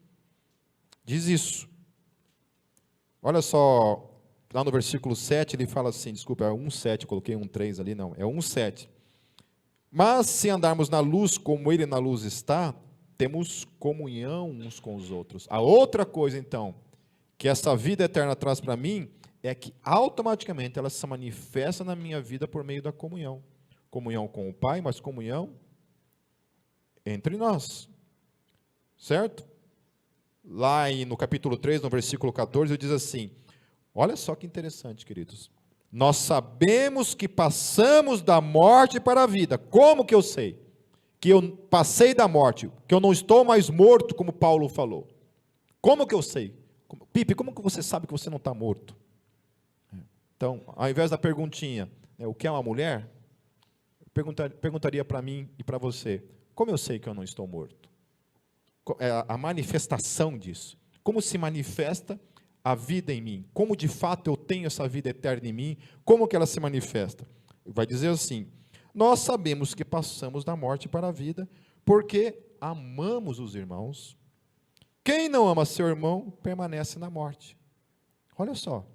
S1: diz isso. Olha só, lá no versículo 7, ele fala assim, desculpa, é 1,7, coloquei 1,3 ali, não, é 1,7. Mas se andarmos na luz como ele na luz está, temos comunhão uns com os outros. A outra coisa, então, que essa vida eterna traz para mim, é que automaticamente ela se manifesta na minha vida por meio da comunhão. Comunhão com o Pai, mas comunhão entre nós. Certo? Lá no capítulo 3, no versículo 14, ele diz assim, olha só que interessante, queridos. Nós sabemos que passamos da morte para a vida. Como que eu sei? Que eu passei da morte, que eu não estou mais morto, como Paulo falou. Como que eu sei? Pipe, como que você sabe que você não está morto? Então, ao invés da perguntinha, o que é uma mulher? Perguntaria para mim e para você, como eu sei que eu não estou morto? É a manifestação disso. Como se manifesta a vida em mim? Como de fato eu tenho essa vida eterna em mim? Como que ela se manifesta? Vai dizer assim, nós sabemos que passamos da morte para a vida, porque amamos os irmãos. Quem não ama seu irmão, permanece na morte. Olha só.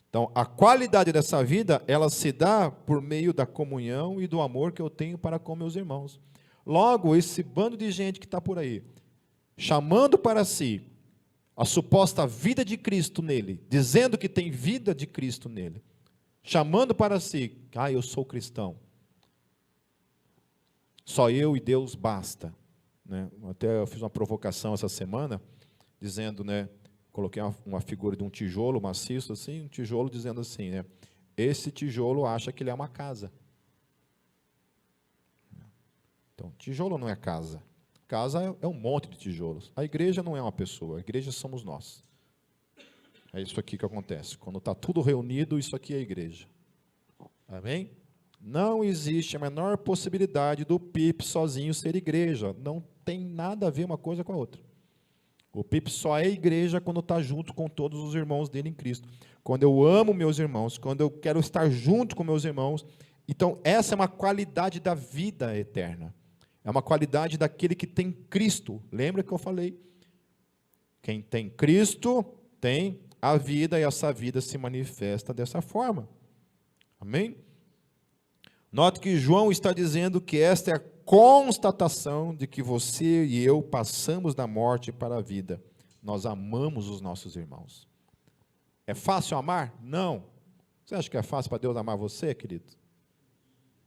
S1: Então, a qualidade dessa vida, ela se dá por meio da comunhão e do amor que eu tenho para com meus irmãos. Logo, esse bando de gente que está por aí, chamando para si a suposta vida de Cristo nele, dizendo que tem vida de Cristo nele, chamando para si, eu sou cristão, só eu e Deus basta. Né? Até eu fiz uma provocação essa semana, dizendo, coloquei uma figura de um tijolo maciço, assim, um tijolo dizendo assim, esse tijolo acha que ele é uma casa. Então, tijolo não é casa. Casa é um monte de tijolos. A igreja não é uma pessoa, a igreja somos nós. É isso aqui que acontece. Quando está tudo reunido, isso aqui é a igreja. Amém? Não existe a menor possibilidade do Pipe sozinho ser igreja. Não tem nada a ver uma coisa com a outra. O Pipe só é igreja quando está junto com todos os irmãos dele em Cristo. Quando eu amo meus irmãos, quando eu quero estar junto com meus irmãos. Então, essa é uma qualidade da vida eterna. É uma qualidade daquele que tem Cristo. Lembra que eu falei? Quem tem Cristo tem a vida, e essa vida se manifesta dessa forma. Amém? Note que João está dizendo que esta é a constatação de que você e eu passamos da morte para a vida. Nós amamos os nossos irmãos. É fácil amar? Não. Você acha que é fácil para Deus amar você, querido?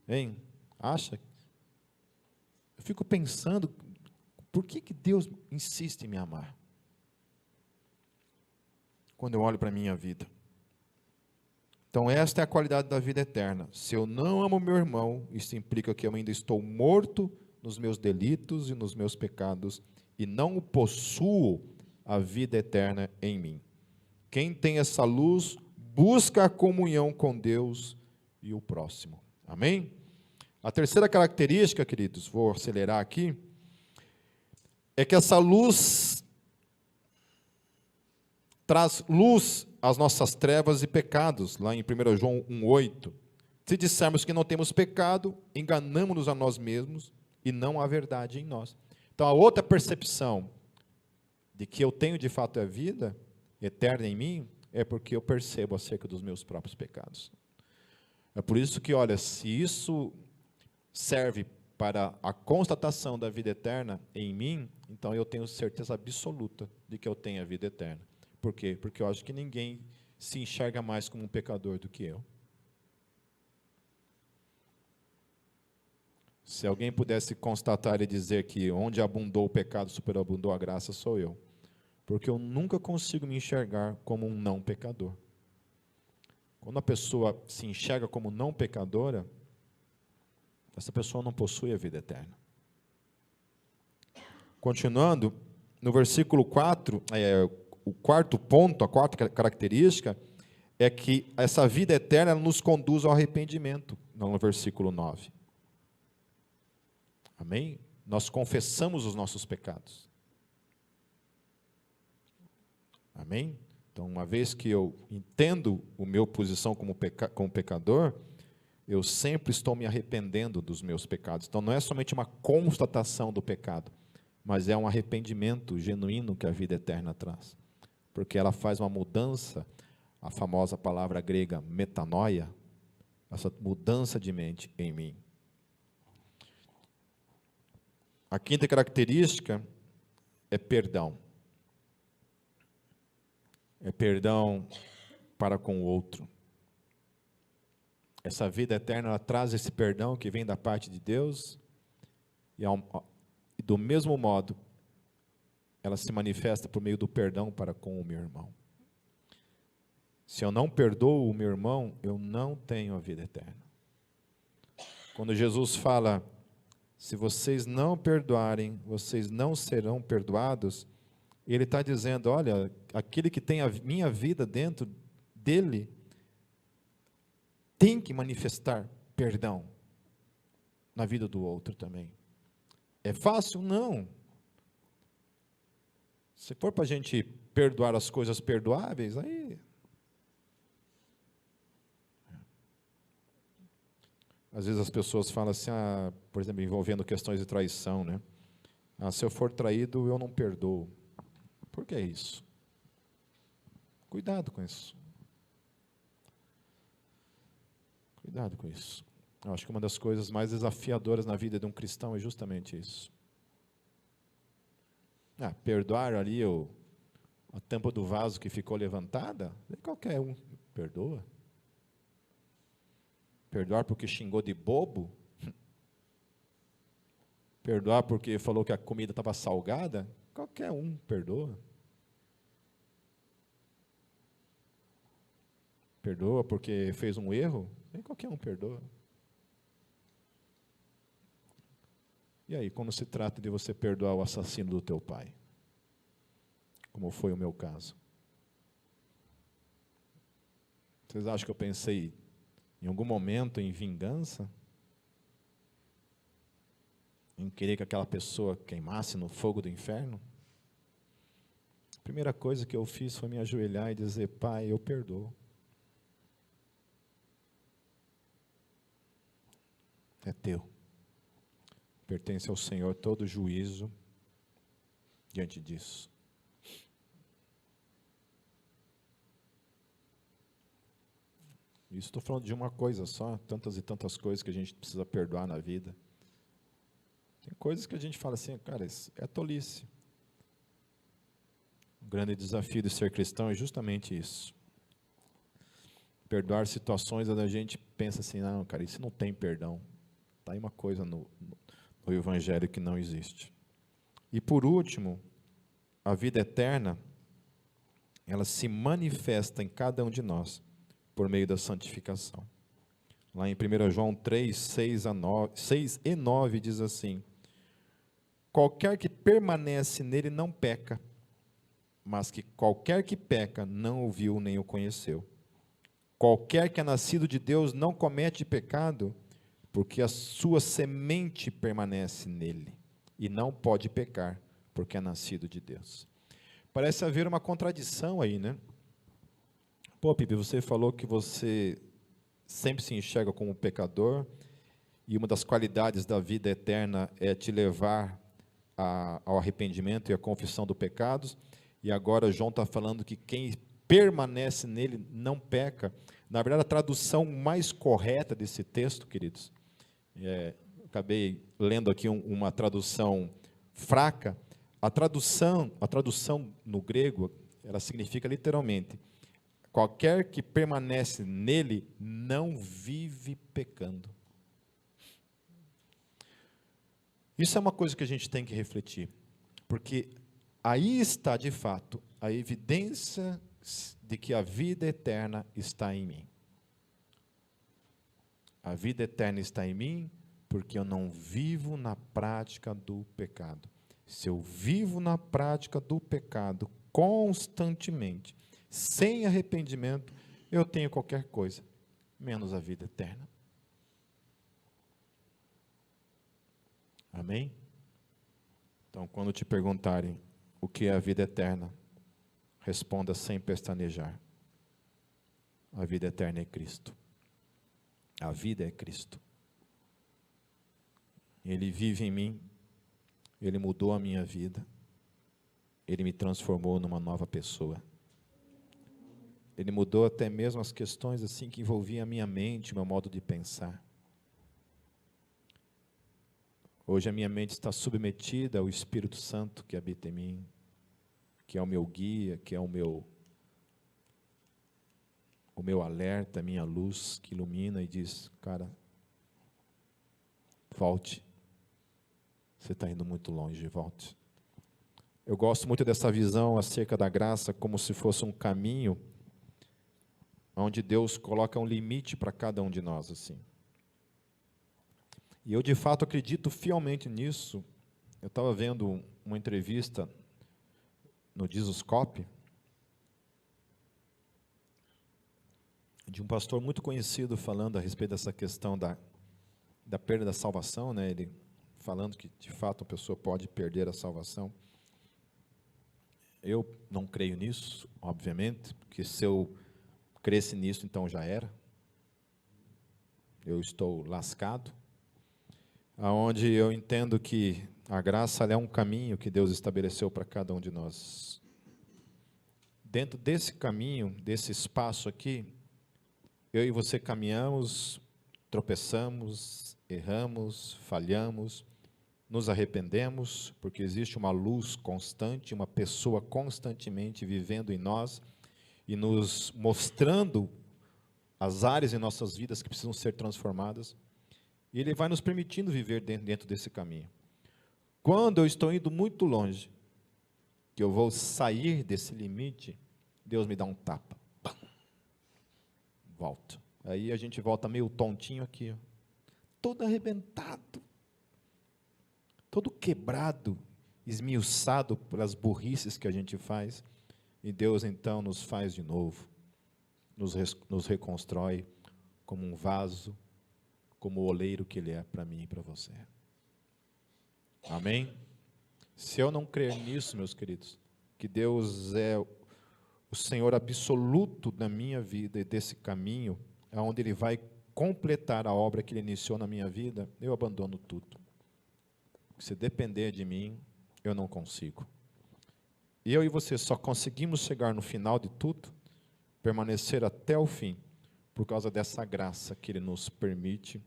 S1: Hein? Acha? Eu fico pensando, por que Deus insiste em me amar? Quando eu olho para a minha vida. Então, esta é a qualidade da vida eterna. Se eu não amo meu irmão, isso implica que eu ainda estou morto nos meus delitos e nos meus pecados, e não possuo a vida eterna em mim. Quem tem essa luz, busca a comunhão com Deus e o próximo. Amém? A terceira característica, queridos, vou acelerar aqui, é que essa luz traz luz às nossas trevas e pecados, lá em 1 João 1,8. Se dissermos que não temos pecado, enganamos-nos a nós mesmos e não há verdade em nós. Então, a outra percepção de que eu tenho de fato a vida eterna em mim, é porque eu percebo acerca dos meus próprios pecados. É por isso que, olha, se isso serve para a constatação da vida eterna em mim, então eu tenho certeza absoluta de que eu tenho a vida eterna. Por quê? Porque eu acho que ninguém se enxerga mais como um pecador do que eu. Se alguém pudesse constatar e dizer que onde abundou o pecado, superabundou a graça, sou eu. Porque eu nunca consigo me enxergar como um não pecador. Quando a pessoa se enxerga como não pecadora, essa pessoa não possui a vida eterna. Continuando, no versículo 4, o quarto ponto, a quarta característica, é que essa vida eterna ela nos conduz ao arrependimento, no versículo 9. Amém? Nós confessamos os nossos pecados. Amém? Então, uma vez que eu entendo a minha posição como pecador, eu sempre estou me arrependendo dos meus pecados. Então, não é somente uma constatação do pecado, mas é um arrependimento genuíno que a vida eterna traz. Porque ela faz uma mudança, a famosa palavra grega metanoia, essa mudança de mente em mim. A quinta característica é perdão. É perdão para com o outro. Essa vida eterna ela traz esse perdão que vem da parte de Deus e do mesmo modo ela se manifesta por meio do perdão para com o meu irmão. Se eu não perdoo o meu irmão, eu não tenho a vida eterna. Quando Jesus fala, se vocês não perdoarem, vocês não serão perdoados, ele está dizendo, olha, aquele que tem a minha vida dentro dele, tem que manifestar perdão na vida do outro também. É fácil? Não. Se for para a gente perdoar as coisas perdoáveis, aí... Às vezes as pessoas falam assim, por exemplo, envolvendo questões de traição, né? Se eu for traído, eu não perdoo. Por que isso? Cuidado com isso. Cuidado com isso. Eu acho que uma das coisas mais desafiadoras na vida de um cristão é justamente isso. Perdoar ali a tampa do vaso que ficou levantada, qualquer um perdoa. Perdoar porque xingou de bobo? Perdoar porque falou que a comida estava salgada? Qualquer um perdoa. Perdoa porque fez um erro? Qualquer um perdoa. E aí, quando se trata de você perdoar o assassino do teu pai? Como foi o meu caso? Vocês acham que eu pensei em algum momento em vingança? Em querer que aquela pessoa queimasse no fogo do inferno? A primeira coisa que eu fiz foi me ajoelhar e dizer, Pai, eu perdoo. É teu. Pertence ao Senhor todo juízo diante disso. Isso estou falando de uma coisa só, tantas e tantas coisas que a gente precisa perdoar na vida. Tem coisas que a gente fala assim, cara, isso é tolice. O grande desafio de ser cristão é justamente isso. Perdoar situações onde a gente pensa assim, não, cara, isso não tem perdão. Está aí uma coisa no Evangelho que não existe. E por último, a vida eterna, ela se manifesta em cada um de nós, por meio da santificação. Lá em 1 João 3, 6 e 9 diz assim, qualquer que permanece nele não peca, mas que qualquer que peca não o viu nem o conheceu. Qualquer que é nascido de Deus não comete pecado, porque a sua semente permanece nele, e não pode pecar, porque é nascido de Deus. Parece haver uma contradição aí, né? Pô, Pipe, você falou que você sempre se enxerga como pecador, e uma das qualidades da vida eterna é te levar ao arrependimento e à confissão dos pecados, e agora João está falando que quem permanece nele não peca. Na verdade, a tradução mais correta desse texto, queridos, acabei lendo aqui uma tradução fraca. A tradução no grego, ela significa literalmente, qualquer que permanece nele não vive pecando. Isso é uma coisa que a gente tem que refletir, porque aí está, de fato, a evidência de que a vida eterna está em mim. A vida eterna está em mim porque eu não vivo na prática do pecado. Se eu vivo na prática do pecado, constantemente, sem arrependimento, eu tenho qualquer coisa, menos a vida eterna. Amém? Então, quando te perguntarem o que é a vida eterna, responda sem pestanejar. A vida eterna é Cristo. A vida é Cristo. Ele vive em mim, Ele mudou a minha vida, Ele me transformou numa nova pessoa. Ele mudou até mesmo as questões assim que envolviam a minha mente, o meu modo de pensar. Hoje a minha mente está submetida ao Espírito Santo que habita em mim, que é o meu guia, que é o meu alerta, a minha luz que ilumina e diz, cara, volte. Você está indo muito longe, volte. Eu gosto muito dessa visão acerca da graça, como se fosse um caminho onde Deus coloca um limite para cada um de nós, assim. E eu, de fato, acredito fielmente nisso. Eu estava vendo uma entrevista no Jesuscope, de um pastor muito conhecido falando a respeito dessa questão da perda da salvação, né? Ele falando que, de fato, a pessoa pode perder a salvação. Eu não creio nisso, obviamente, porque se eu cresce nisso, então já era. Eu estou lascado. Aonde eu entendo que a graça é um caminho que Deus estabeleceu para cada um de nós. Dentro desse caminho, desse espaço aqui, eu e você caminhamos, tropeçamos, erramos, falhamos, nos arrependemos, porque existe uma luz constante, uma pessoa constantemente vivendo em nós e nos mostrando as áreas em nossas vidas que precisam ser transformadas. E Ele vai nos permitindo viver dentro desse caminho. Quando eu estou indo muito longe, que eu vou sair desse limite, Deus me dá um tapa. Pam! Volto. Aí a gente volta meio tontinho aqui, ó, todo arrebentado, todo quebrado, esmiuçado pelas burrices que a gente faz. E Deus então nos faz de novo, nos reconstrói como um vaso, como o oleiro que Ele é para mim e para você. Amém? Se eu não crer nisso, meus queridos, que Deus é o Senhor absoluto da minha vida e desse caminho, aonde Ele vai completar a obra que Ele iniciou na minha vida, eu abandono tudo. Se depender de mim, eu não consigo. E eu e você só conseguimos chegar no final de tudo, permanecer até o fim, por causa dessa graça que Ele nos permite,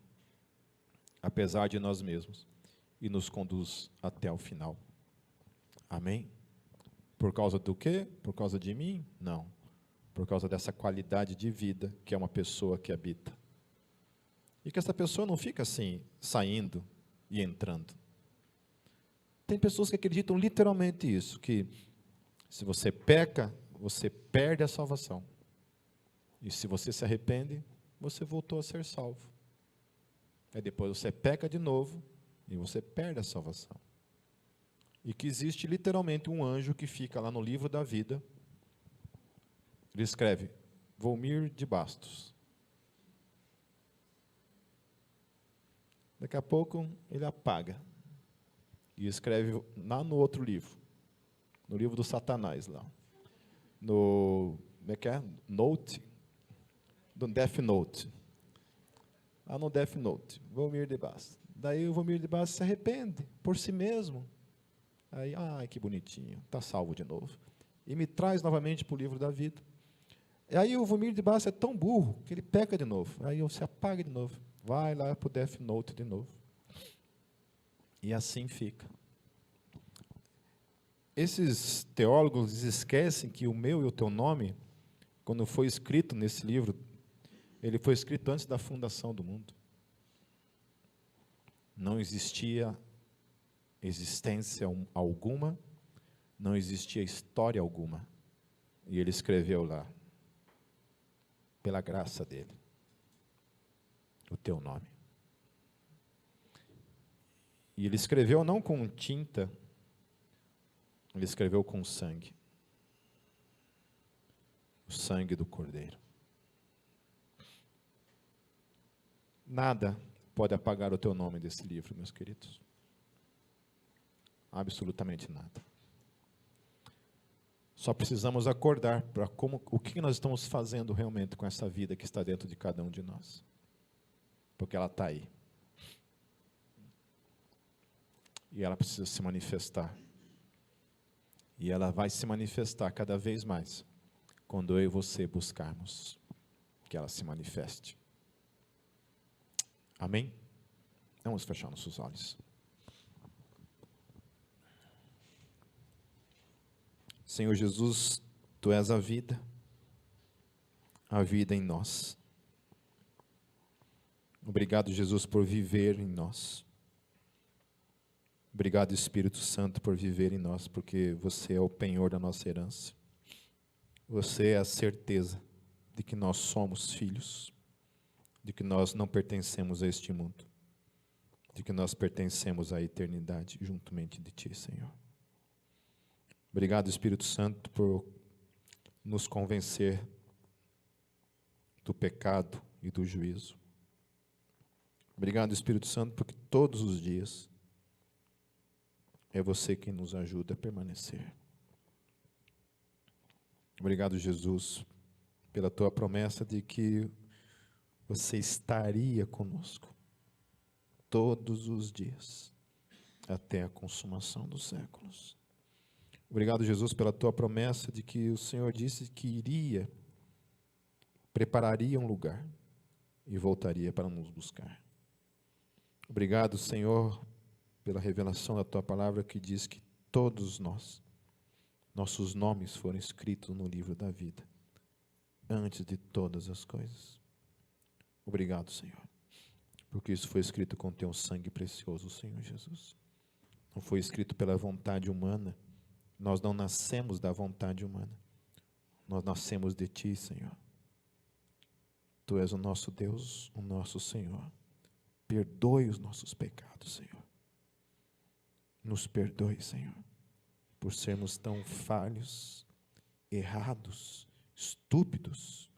S1: apesar de nós mesmos, e nos conduz até o final. Amém? Por causa do quê? Por causa de mim? Não. Por causa dessa qualidade de vida que é uma pessoa que habita. E que essa pessoa não fica assim, saindo e entrando. Tem pessoas que acreditam literalmente isso, que se você peca, você perde a salvação. E se você se arrepende, você voltou a ser salvo. Aí depois você peca de novo e você perde a salvação. E que existe literalmente um anjo que fica lá no livro da vida. Ele escreve, Volmir de Bastos. Daqui a pouco ele apaga. E escreve lá no outro livro. No livro do Satanás lá. No, como é que é? Note. Do Death Note. Lá no Death Note. Volmir de Bastos. Daí o Volmir de Bastos se arrepende por si mesmo. Aí, ai, que bonitinho, está salvo de novo. E me traz novamente para o livro da vida. E aí o Volmir de Bastos é tão burro que ele peca de novo. Aí você apaga de novo. Vai lá para o Death Note de novo. E assim fica. Esses teólogos esquecem que o meu e o teu nome, quando foi escrito nesse livro, ele foi escrito antes da fundação do mundo. Não existia existência alguma, não existia história alguma. E ele escreveu lá, pela graça dele, o teu nome. E ele escreveu não com tinta, ele escreveu com sangue. o sangue do Cordeiro. Nada pode apagar o teu nome desse livro, meus queridos. Absolutamente nada. Só precisamos acordar para o que nós estamos fazendo realmente com essa vida que está dentro de cada um de nós. Porque ela está aí. E ela precisa se manifestar. E ela vai se manifestar cada vez mais quando eu e você buscarmos que ela se manifeste. Amém? Vamos fechar nossos olhos. Senhor Jesus, Tu és a vida em nós. Obrigado, Jesus, por viver em nós. Obrigado, Espírito Santo, por viver em nós, porque você é o penhor da nossa herança. Você é a certeza de que nós somos filhos, de que nós não pertencemos a este mundo, de que nós pertencemos à eternidade juntamente de Ti, Senhor. Obrigado, Espírito Santo, por nos convencer do pecado e do juízo. Obrigado, Espírito Santo, porque todos os dias é você quem nos ajuda a permanecer. Obrigado, Jesus, pela Tua promessa de que você estaria conosco todos os dias, até a consumação dos séculos. Obrigado, Jesus, pela Tua promessa de que o Senhor disse que prepararia um lugar e voltaria para nos buscar. Obrigado, Senhor, pela revelação da Tua palavra que diz que todos nossos nomes foram escritos no livro da vida, antes de todas as coisas. Obrigado, Senhor, porque isso foi escrito com Teu sangue precioso, Senhor Jesus. Não foi escrito pela vontade humana. Nós não nascemos da vontade humana. Nós nascemos de Ti, Senhor. Tu és o nosso Deus, o nosso Senhor. Perdoe os nossos pecados, Senhor. Nos perdoe, Senhor, por sermos tão falhos, errados, estúpidos,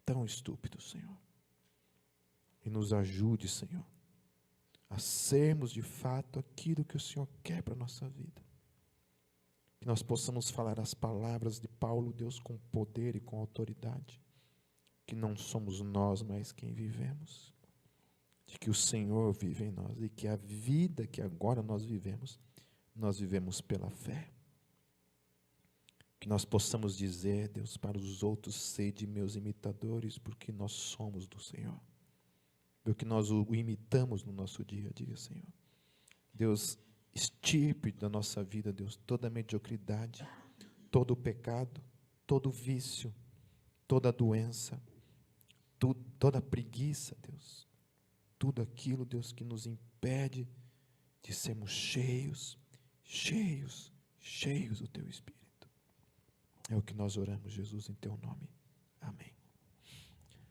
S1: tão estúpidos, Senhor. E nos ajude, Senhor, a sermos de fato aquilo que o Senhor quer para a nossa vida. Que nós possamos falar as palavras de Paulo, Deus, com poder e com autoridade. Que não somos nós, mas quem vivemos. De que o Senhor vive em nós e que a vida que agora nós vivemos pela fé. Que nós possamos dizer, Deus, para os outros, sede meus imitadores, porque nós somos do Senhor. Porque nós o imitamos no nosso dia a dia, Senhor. Deus, extirpe da nossa vida, Deus, toda a mediocridade, todo o pecado, todo o vício, toda a doença, toda a preguiça, Deus. Tudo aquilo, Deus, que nos impede de sermos cheios do Teu Espírito. É o que nós oramos, Jesus, em Teu nome. Amém.